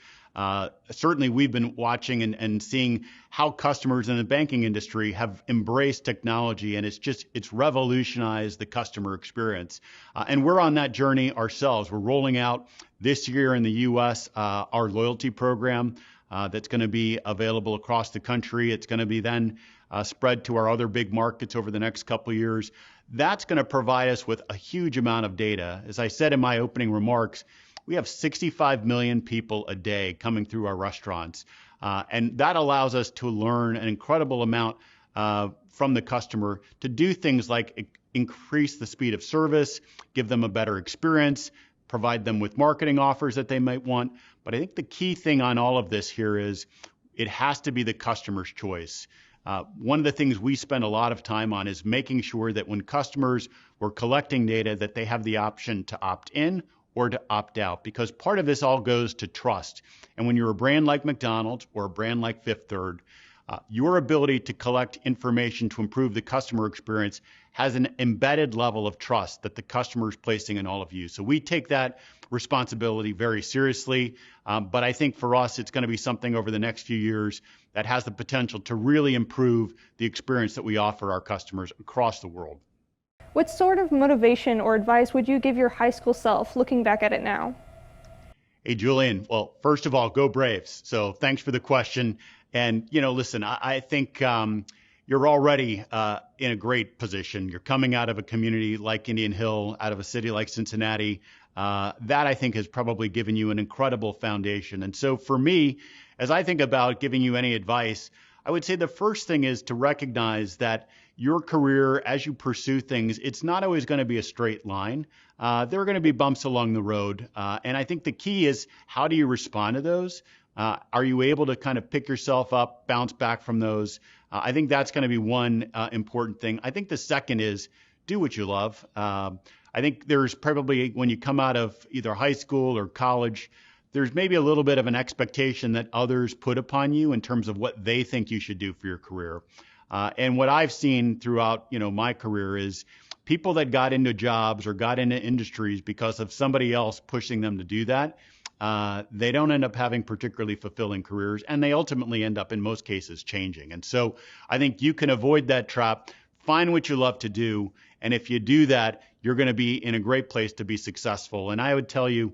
Certainly, we've been watching and seeing how customers in the banking industry have embraced technology, and it's revolutionized the customer experience. And we're on that journey ourselves. We're rolling out this year in the U.S. Our loyalty program that's going to be available across the country. It's going to be then spread to our other big markets over the next couple of years. That's going to provide us with a huge amount of data. As I said in my opening remarks, we have 65 million people a day coming through our restaurants, and that allows us to learn an incredible amount from the customer to do things like increase the speed of service, give them a better experience, provide them with marketing offers that they might want. But I think the key thing on all of this here is it has to be the customer's choice. One of the things we spend a lot of time on is making sure that when customers were collecting data, that they have the option to opt in or to opt out, because part of this all goes to trust. And when you're a brand like McDonald's or a brand like Fifth Third, your ability to collect information to improve the customer experience has an embedded level of trust that the customer is placing in all of you. So we take that responsibility very seriously, but I think for us, it's going to be something over the next few years that has the potential to really improve the experience that we offer our customers across the world. What sort of motivation or advice would you give your high school self looking back at it now? Hey, Julian. Well, first of all, go Braves. So thanks for the question. And, listen, I think you're already in a great position. You're coming out of a community like Indian Hill, out of a city like Cincinnati. That, I think, has probably given you an incredible foundation. And so for me, as I think about giving you any advice, I would say the first thing is to recognize that your career, as you pursue things, it's not always going to be a straight line. There are going to be bumps along the road. And I think the key is, how do you respond to those? Are you able to kind of pick yourself up, bounce back from those? I think that's going to be one important thing. I think the second is do what you love. I think there's probably, when you come out of either high school or college, there's maybe a little bit of an expectation that others put upon you in terms of what they think you should do for your career. And what I've seen throughout, my career is people that got into jobs or got into industries because of somebody else pushing them to do that, they don't end up having particularly fulfilling careers, and they ultimately end up, in most cases, changing. And so I think you can avoid that trap, find what you love to do, and if you do that, you're going to be in a great place to be successful. And I would tell you,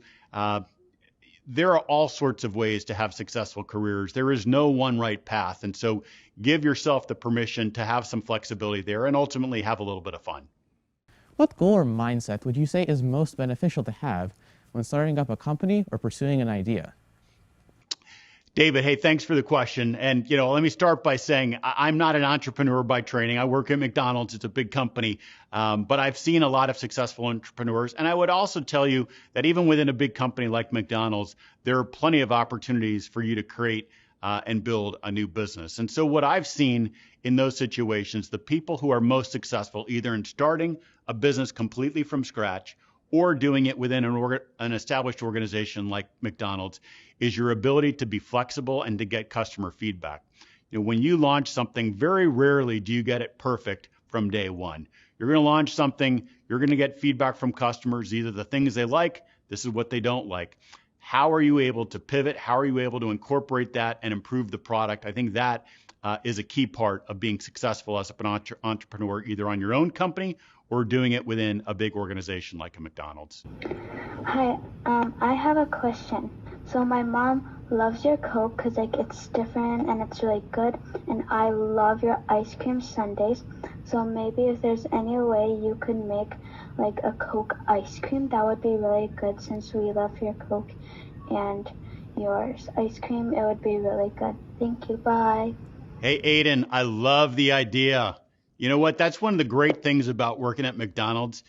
there are all sorts of ways to have successful careers. There is no one right path. And so give yourself the permission to have some flexibility there and ultimately have a little bit of fun. What goal or mindset would you say is most beneficial to have when starting up a company or pursuing an idea? David, hey, thanks for the question. And, let me start by saying I'm not an entrepreneur by training. I work at McDonald's. It's a big company. But I've seen a lot of successful entrepreneurs. And I would also tell you that even within a big company like McDonald's, there are plenty of opportunities for you to create and build a new business. And so what I've seen in those situations, the people who are most successful, either in starting a business completely from scratch or doing it within an established organization like McDonald's, is your ability to be flexible and to get customer feedback. When you launch something, very rarely do you get it perfect from day one. You're going to launch something, you're going to get feedback from customers, either the things they like, this is what they don't like. How are you able to pivot? How are you able to incorporate that and improve the product? I think that is a key part of being successful as an entrepreneur, either on your own company or doing it within a big organization like a McDonald's. Hi, I have a question. So my mom loves your Coke because it's different and it's really good, and I love your ice cream sundaes. So maybe if there's any way you could make a Coke ice cream, that would be really good, since we love your Coke and yours ice cream. It would be really good. Thank you. Bye. Hey, Aiden, I love the idea. You know what? That's one of the great things about working at McDonald's.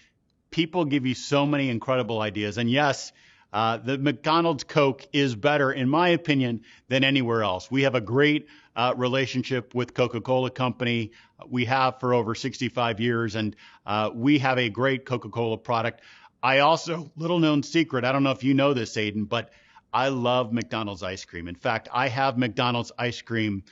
People give you so many incredible ideas. And yes, the McDonald's Coke is better, in my opinion, than anywhere else. We have a great relationship with Coca-Cola Company. We have for over 65 years, and we have a great Coca-Cola product. I also, little known secret, I don't know if you know this, Aiden, but I love McDonald's ice cream. In fact, I have McDonald's ice cream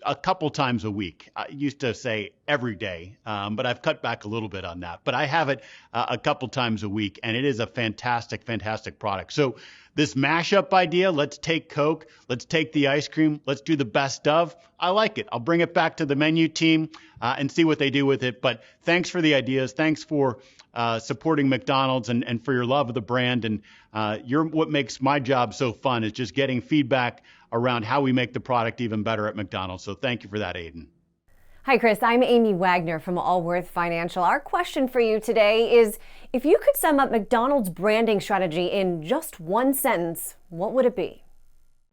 a couple times a week. I used to say every day, but I've cut back a little bit on that. But I have it a couple times a week, and it is a fantastic, fantastic product. So this mashup idea, let's take Coke, let's take the ice cream, let's do the best of, I like it. I'll bring it back to the menu team and see what they do with it. But thanks for the ideas. Thanks for supporting McDonald's and for your love of the brand. And what makes my job so fun is just getting feedback around how we make the product even better at McDonald's. So thank you for that, Aiden. Hi, Chris. I'm Amy Wagner from Allworth Financial. Our question for you today is, if you could sum up McDonald's branding strategy in just one sentence, what would it be?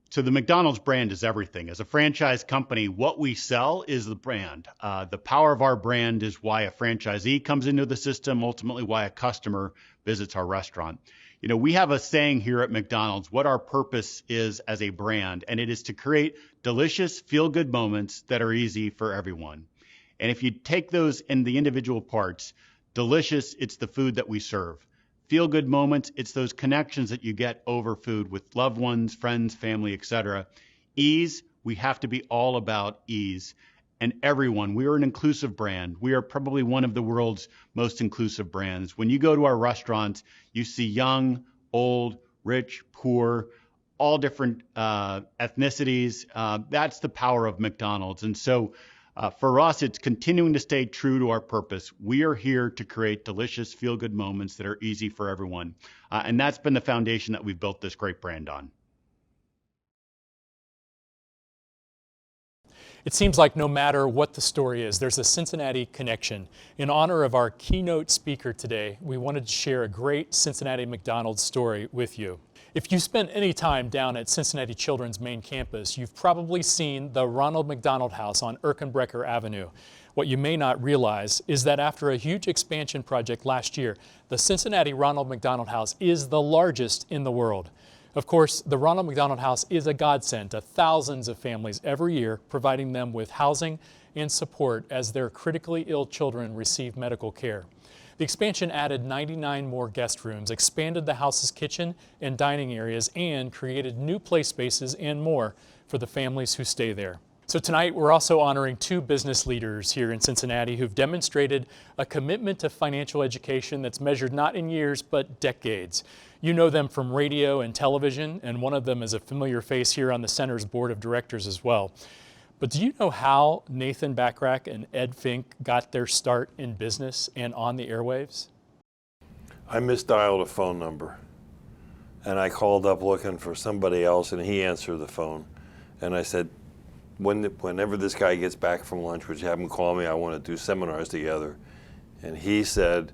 So the McDonald's brand is everything. As a franchise company, what we sell is the brand. The power of our brand is why a franchisee comes into the system, ultimately why a customer visits our restaurant. We have a saying here at McDonald's, what our purpose is as a brand, and it is to create delicious, feel-good moments that are easy for everyone. And if you take those in the individual parts, delicious, it's the food that we serve. Feel-good moments, it's those connections that you get over food with loved ones, friends, family, etc. Ease, we have to be all about ease. And everyone, we are an inclusive brand. We are probably one of the world's most inclusive brands. When you go to our restaurants, you see young, old, rich, poor, all different ethnicities. That's the power of McDonald's. And so for us, it's continuing to stay true to our purpose. We are here to create delicious, feel-good moments that are easy for everyone. And that's been the foundation that we've built this great brand on. It seems like no matter what the story is, there's a Cincinnati connection. In honor of our keynote speaker today, we wanted to share a great Cincinnati McDonald's story with you. If you spent any time down at Cincinnati Children's main campus, you've probably seen the Ronald McDonald House on Erkenbrecher Avenue. What you may not realize is that after a huge expansion project last year, the Cincinnati Ronald McDonald House is the largest in the world. Of course, the Ronald McDonald House is a godsend to thousands of families every year, providing them with housing and support as their critically ill children receive medical care. The expansion added 99 more guest rooms, expanded the house's kitchen and dining areas, and created new play spaces and more for the families who stay there. So tonight we're also honoring two business leaders here in Cincinnati who've demonstrated a commitment to financial education that's measured not in years but decades. You know them from radio and television, and one of them is a familiar face here on the center's board of directors as well. But do you know how Nathan Bachrach and Ed Finke got their start in business and on the airwaves? I misdialed a phone number, and I called up looking for somebody else, and he answered the phone. And I said, whenever this guy gets back from lunch, would you have him call me? I want to do seminars together. And he said,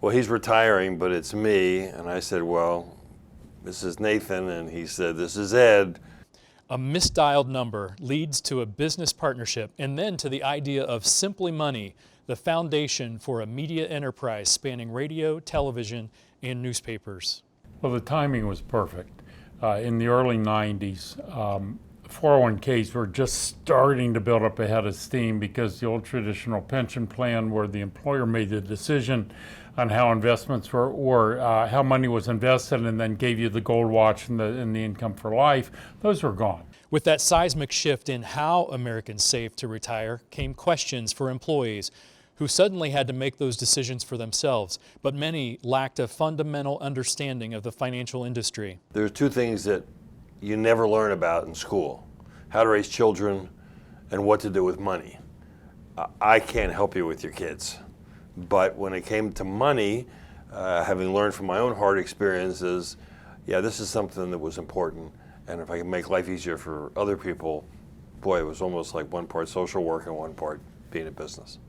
well, he's retiring, but it's me. And I said, well, this is Nathan. And he said, this is Ed. A misdialed number leads to a business partnership and then to the idea of Simply Money, the foundation for a media enterprise spanning radio, television, and newspapers. Well, the timing was perfect. In the early 90s, 401ks were just starting to build up a head of steam because the old traditional pension plan where the employer made the decision on how investments were, or how money was invested and then gave you the gold watch and the income for life, those were gone. With that seismic shift in how Americans save to retire came questions for employees who suddenly had to make those decisions for themselves, but many lacked a fundamental understanding of the financial industry. There's two things that you never learn about in school: how to raise children and what to do with money. I can't help you with your kids. But when it came to money, having learned from my own hard experiences, yeah, this is something that was important. And if I can make life easier for other people, boy, it was almost like one part social work and one part being a business.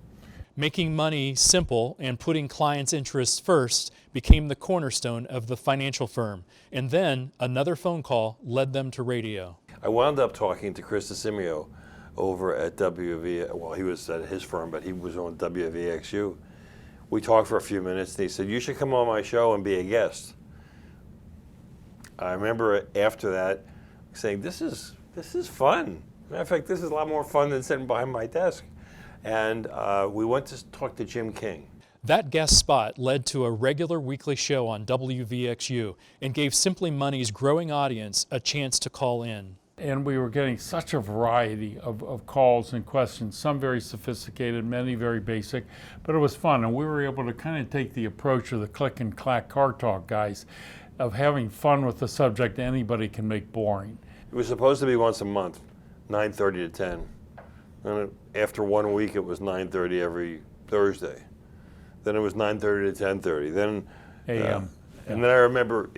Making money simple and putting clients' interests first became the cornerstone of the financial firm. And then another phone call led them to radio. I wound up talking to Chris DeSimio over at WV, well, he was at his firm, but he was on WVXU. We talked for a few minutes and he said, you should come on my show and be a guest. I remember after that saying, this is fun. Matter of fact, this is a lot more fun than sitting behind my desk. And we went to talk to Jim King. That guest spot led to a regular weekly show on WVXU and gave Simply Money's growing audience a chance to call in. And we were getting such a variety of calls and questions, some very sophisticated, many very basic, but it was fun. And we were able to kind of take the approach of the click and clack car talk guys of having fun with the subject anybody can make boring. It was supposed to be once a month, 9:30 to 10. And after 1 week, it was 9:30 every Thursday. Then it was 9:30 to 10:30. Then a.m. And then I remember,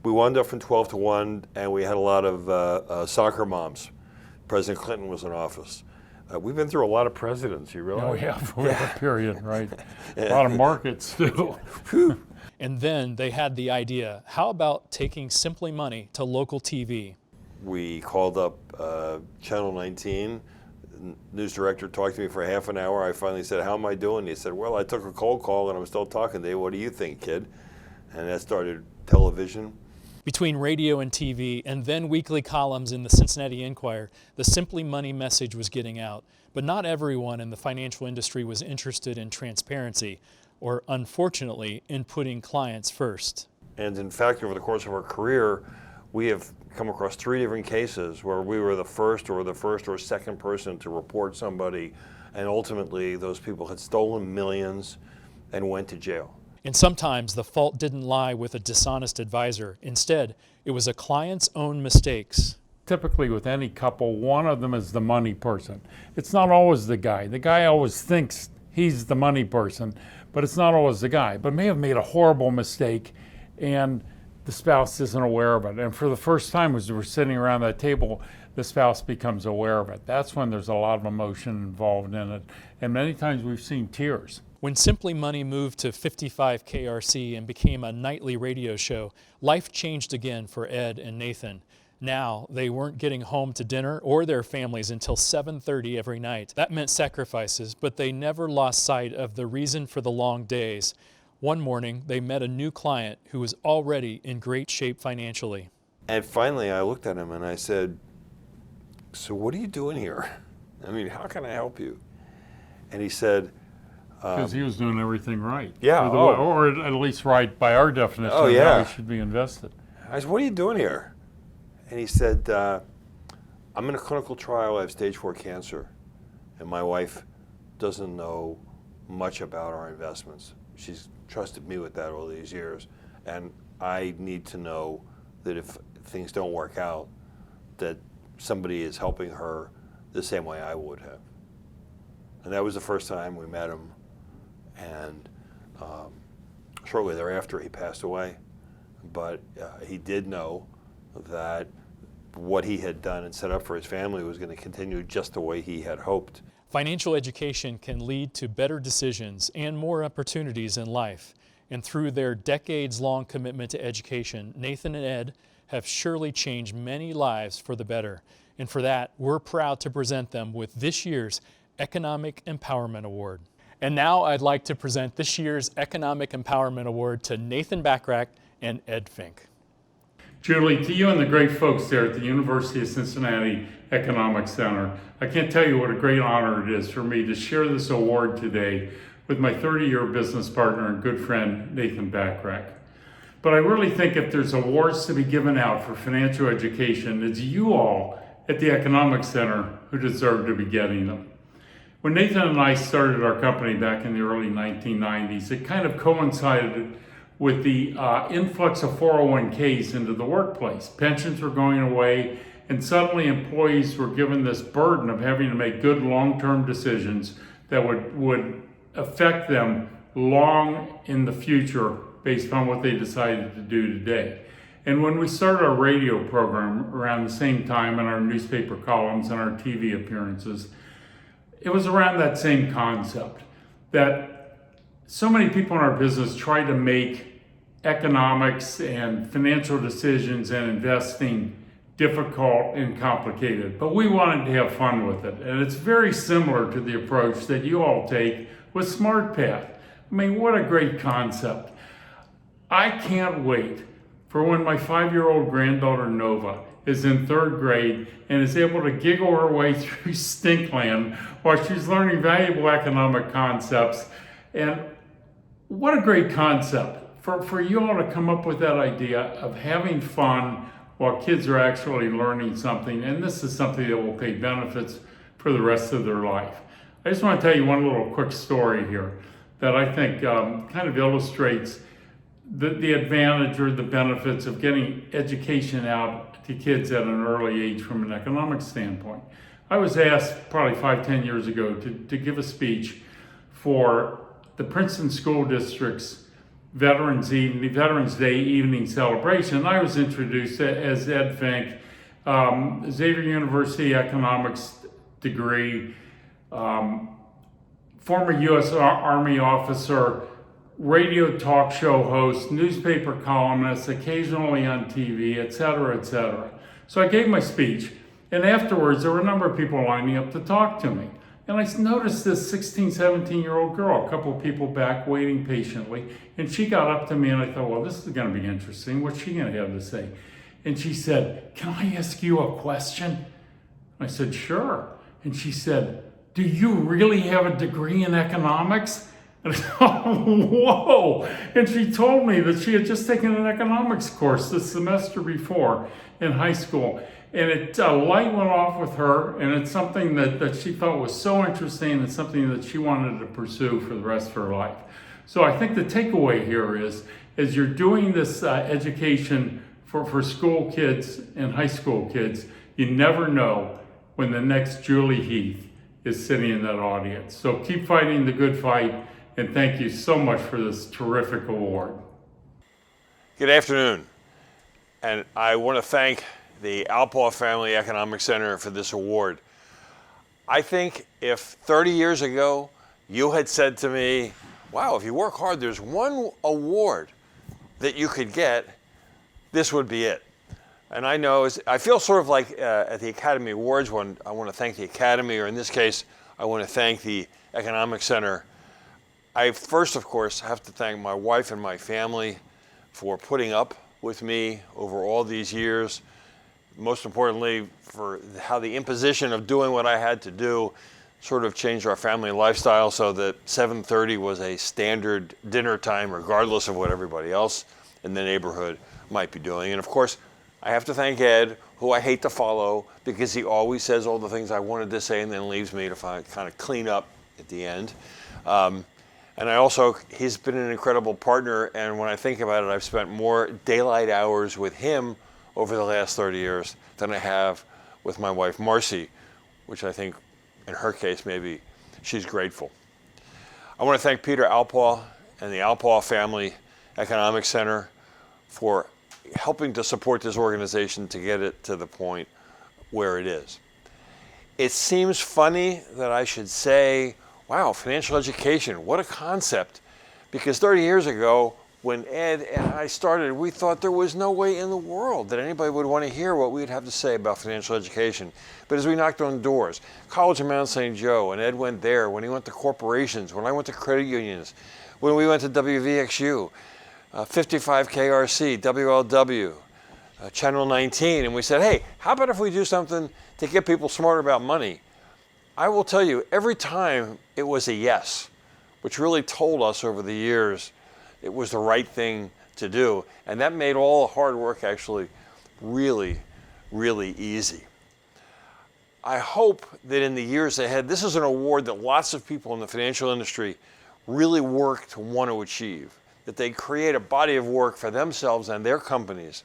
we wound up from 12 to 1, and we had a lot of soccer moms. President Clinton was in office. We've been through a lot of presidents, you realize? Oh yeah, for a period, right? A lot of markets too. And then they had the idea, how about taking Simply Money to local TV? We called up Channel 19. The news director talked to me for half an hour. I finally said, how am I doing? He said, well, I took a cold call and I'm still talking to you. What do you think, kid? And that started television. Between radio and TV, and then weekly columns in the Cincinnati Enquirer, the Simply Money message was getting out. But not everyone in the financial industry was interested in transparency, or unfortunately, in putting clients first. And in fact, over the course of our career, we have come across 3 different cases where we were the first or second person to report somebody, and ultimately those people had stolen millions and went to jail. And sometimes the fault didn't lie with a dishonest advisor. Instead, it was a client's own mistakes. Typically with any couple, one of them is the money person. It's not always the guy. The guy always thinks he's the money person, but it's not always the guy, but may have made a horrible mistake and the spouse isn't aware of it. And for the first time as we're sitting around that table, the spouse becomes aware of it. That's when there's a lot of emotion involved in it. And many times we've seen tears. When Simply Money moved to 55 KRC and became a nightly radio show, life changed again for Ed and Nathan. Now, they weren't getting home to dinner or their families until 7:30 every night. That meant sacrifices, but they never lost sight of the reason for the long days. One morning, they met a new client who was already in great shape financially. And finally, I looked at him and I said, so what are you doing here? I mean, how can I help you? And he said, because he was doing everything right. Yeah. Or at least right by our definition of how he should be invested. I said, what are you doing here? And he said, I'm in a clinical trial, I have stage 4 cancer, and my wife doesn't know much about our investments. She's trusted me with that all these years, and I need to know that if things don't work out, that somebody is helping her the same way I would have. And that was the first time we met him, and shortly thereafter he passed away. But he did know that what he had done and set up for his family was going to continue just the way he had hoped. Financial education can lead to better decisions and more opportunities in life. And through their decades-long commitment to education, Nathan and Ed have surely changed many lives for the better. And for that, we're proud to present them with this year's Economic Empowerment Award. And now I'd like to present this year's Economic Empowerment Award to Nathan Bachrach and Ed Finke. Julie, to you and the great folks there at the University of Cincinnati Economic Center, I can't tell you what a great honor it is for me to share this award today with my 30-year business partner and good friend, Nathan Bachrach. But I really think if there's awards to be given out for financial education, it's you all at the Economic Center who deserve to be getting them. When Nathan and I started our company back in the early 1990s, it kind of coincided with the influx of 401ks into the workplace. Pensions were going away, and suddenly employees were given this burden of having to make good long-term decisions that would affect them long in the future based on what they decided to do today. And when we started our radio program around the same time, and our newspaper columns and our TV appearances, it was around that same concept, that so many people in our business try to make economics and financial decisions and investing difficult and complicated, but we wanted to have fun with it. And it's very similar to the approach that you all take with SmartPath. I mean, what a great concept. I can't wait for when my 5-year-old granddaughter Nova is in 3rd grade and is able to giggle her way through Stinkland while she's learning valuable economic concepts. And what a great concept for you all to come up with that idea of having fun while kids are actually learning something. And this is something that will pay benefits for the rest of their life. I just want to tell you one little quick story here that I think kind of illustrates the advantage or the benefits of getting education out to kids at an early age from an economic standpoint. I was asked probably 5-10 years ago to give a speech for the Princeton School District's Veterans Day evening celebration. I was introduced as Ed Finke, Xavier University economics degree, former U.S. Army officer, radio talk show host, newspaper columnist, occasionally on TV, et cetera, et cetera. So I gave my speech, and afterwards there were a number of people lining up to talk to me. And I noticed this 16, 17-year-old girl, a couple of people back waiting patiently, and she got up to me and I thought, well, this is gonna be interesting. What's she gonna have to say? And she said, can I ask you a question? I said, sure. And she said, do you really have a degree in economics? And I thought, whoa! And she told me that she had just taken an economics course the semester before in high school. And a light went off with her, and it's something that she thought was so interesting and something that she wanted to pursue for the rest of her life. So I think the takeaway here is, as you're doing this education for school kids and high school kids, you never know when the next Julie Heath is sitting in that audience. So keep fighting the good fight, and thank you so much for this terrific award. Good afternoon, and I want to thank the Alpaugh Family Economic Center for this award. I think if 30 years ago you had said to me, wow, if you work hard, there's one award that you could get, this would be it. And I know, I feel sort of like at the Academy Awards when I want to thank the Academy, or in this case, I want to thank the Economic Center. I first, of course, have to thank my wife and my family for putting up with me over all these years. Most importantly, for how the imposition of doing what I had to do sort of changed our family lifestyle so that 7:30 was a standard dinner time regardless of what everybody else in the neighborhood might be doing. And of course, I have to thank Ed, who who I hate to follow because he always says all the things I wanted to say and then leaves me to kind of clean up at the end. And he's been an incredible partner, and when I think about it, I've spent more daylight hours with him over the last 30 years than I have with my wife, Marcy, which I think, in her case, maybe she's grateful. I want to thank Peter Alpaugh and the Alpaugh Family Economic Center for helping to support this organization to get it to the point where it is. It seems funny that I should say, wow, financial education, what a concept. Because 30 years ago, when Ed and I started, we thought there was no way in the world that anybody would want to hear what we'd have to say about financial education. But as we knocked on doors, College of Mount St. Joe, and Ed went there, when he went to corporations, when I went to credit unions, when we went to WVXU, 55 KRC, WLW, Channel 19, and we said, hey, how about if we do something to get people smarter about money? I will tell you, every time it was a yes, which really told us over the years it was the right thing to do. And that made all the hard work actually really, really easy. I hope that in the years ahead, this is an award that lots of people in the financial industry really work to want to achieve, that they create a body of work for themselves and their companies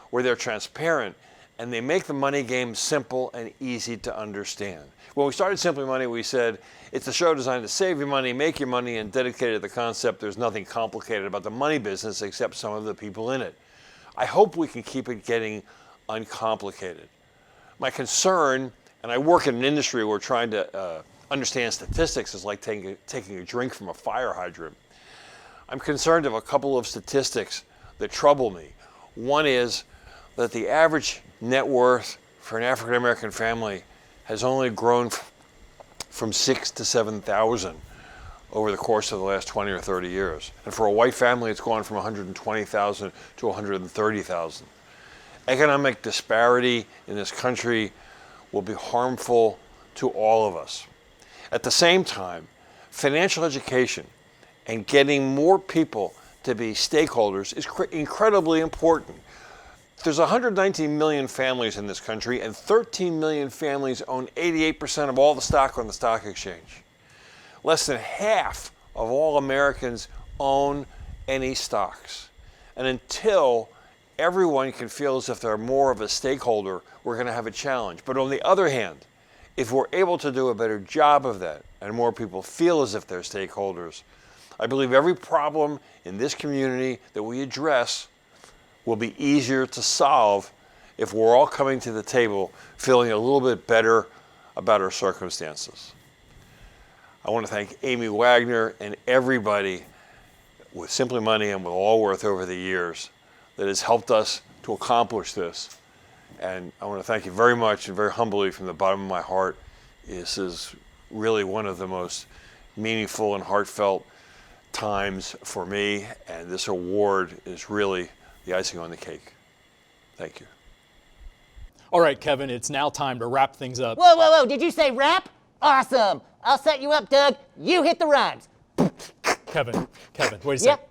where they're transparent and they make the money game simple and easy to understand. When we started Simply Money, we said, it's a show designed to save you money, make your money, and dedicated to the concept there's nothing complicated about the money business except some of the people in it. I hope we can keep it getting uncomplicated. My concern, and I work in an industry where trying to understand statistics is like taking a drink from a fire hydrant. I'm concerned of a couple of statistics that trouble me. One is that the average net worth for an African American family has only grown from 6,000 to 7,000 over the course of the last 20 or 30 years. And for a white family, it's gone from 120,000 to 130,000. Economic disparity in this country will be harmful to all of us. At the same time, financial education and getting more people to be stakeholders is incredibly important. There's 119 million families in this country, and 13 million families own 88% of all the stock on the stock exchange. Less than half of all Americans own any stocks. And until everyone can feel as if they're more of a stakeholder, we're going to have a challenge. But on the other hand, if we're able to do a better job of that and more people feel as if they're stakeholders, I believe every problem in this community that we address will be easier to solve if we're all coming to the table feeling a little bit better about our circumstances. I want to thank Amy Wagner and everybody with Simply Money and with Allworth over the years that has helped us to accomplish this. And I want to thank you very much and very humbly from the bottom of my heart. This is really one of the most meaningful and heartfelt times for me, and this award is really the icing on the cake. Thank you. All right, Kevin, it's now time to wrap things up. Whoa, whoa, whoa, did you say rap? Awesome. I'll set you up, Doug. You hit the rhymes. Kevin, wait a sec.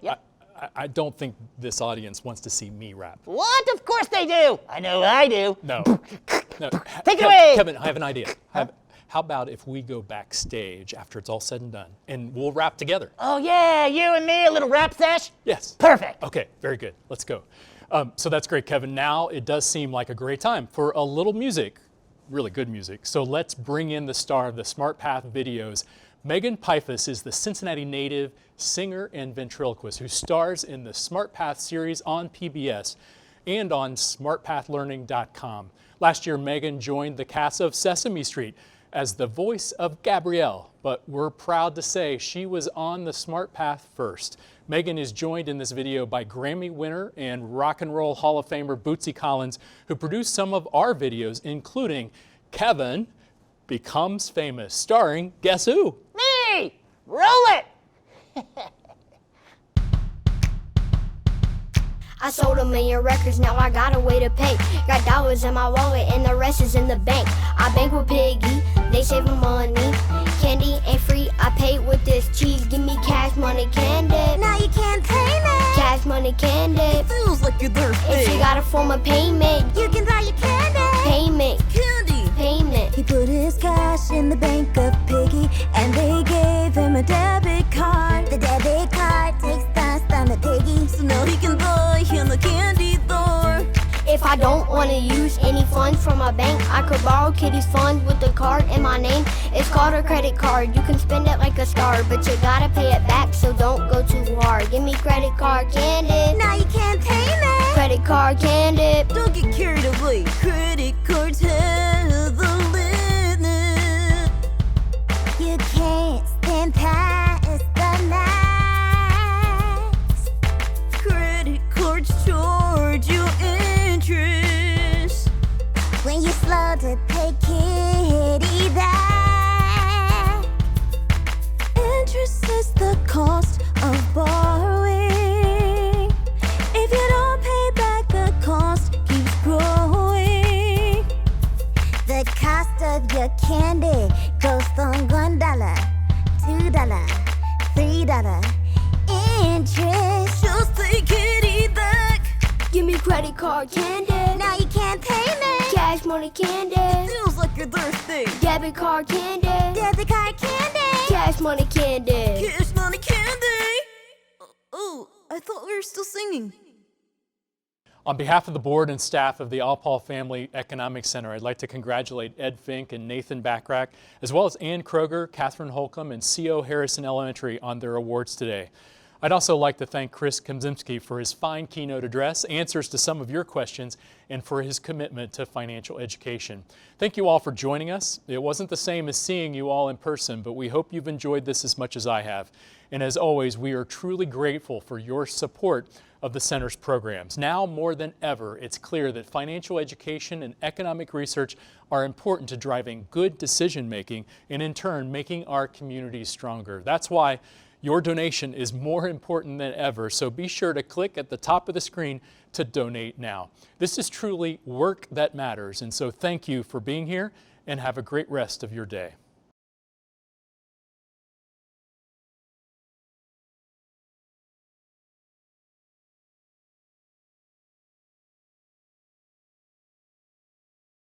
I don't think this audience wants to see me rap. What? Of course they do. I know I do. No. Take it away. Kevin, I have an idea. How about if we go backstage after it's all said and done, and we'll rap together? Oh yeah, you and me, a little rap sesh? Yes. Perfect. Okay, very good. Let's go. So that's great, Kevin. Now it does seem like a great time for a little music, really good music. So let's bring in the star of the Smart Path videos. Megan Pifus is the Cincinnati native singer and ventriloquist who stars in the Smart Path series on PBS and on smartpathlearning.com. Last year, Megan joined the cast of Sesame Street as the voice of Gabrielle, but we're proud to say she was on the Smart Path first. Megan is joined in this video by Grammy winner and Rock and Roll Hall of Famer Bootsy Collins, who produced some of our videos, including Kevin Becomes Famous, starring guess who? Me! Roll it! I sold 1 million records, now I got a way to pay. Got dollars in my wallet and the rest is in the bank. I bank with Piggy, they saving money. Candy ain't free, I pay with this cheese. Give me cash money candy. Now you can't pay me. Cash money candy. It feels like you're thirsty. If you got a form of payment, you can buy your candy. I don't wanna use any funds from my bank, I could borrow Kitty's funds with the card in my name. It's called a credit card, you can spend it like a star, but you gotta pay it back, so don't go too hard. Give me credit card candy. Now you can't pay me. Credit card candy. Don't get carried away. Credit cards have the limit. You can't stand past the max. Credit cards charge you interest when you're slow to pay kitty back. Interest is the cost of borrowing. If you don't pay back, the cost keeps growing. The cost of your candy goes from $1, $2, $3. Interest, just pay kitty back. Give me credit card candy. Now you can't pay me. Cash money candy. It feels like you're thirsty. Debit card candy. Debit card candy. Cash money candy. Cash money candy. Oh, I thought we were still singing. On behalf of the board and staff of the Alpaugh Family Economic Center, I'd like to congratulate Ed Finke and Nathan Bachrach, as well as Ann Kroger, Catherine Holcomb, and C.O. Harrison Elementary on their awards today. I'd also like to thank Chris Kempczinski for his fine keynote address, answers to some of your questions, and for his commitment to financial education. Thank you all for joining us. It wasn't the same as seeing you all in person, but we hope you've enjoyed this as much as I have. And as always, we are truly grateful for your support of the center's programs. Now more than ever, it's clear that financial education and economic research are important to driving good decision making and in turn making our communities stronger. That's why your donation is more important than ever, so be sure to click at the top of the screen to donate now. This is truly work that matters, and so thank you for being here and have a great rest of your day.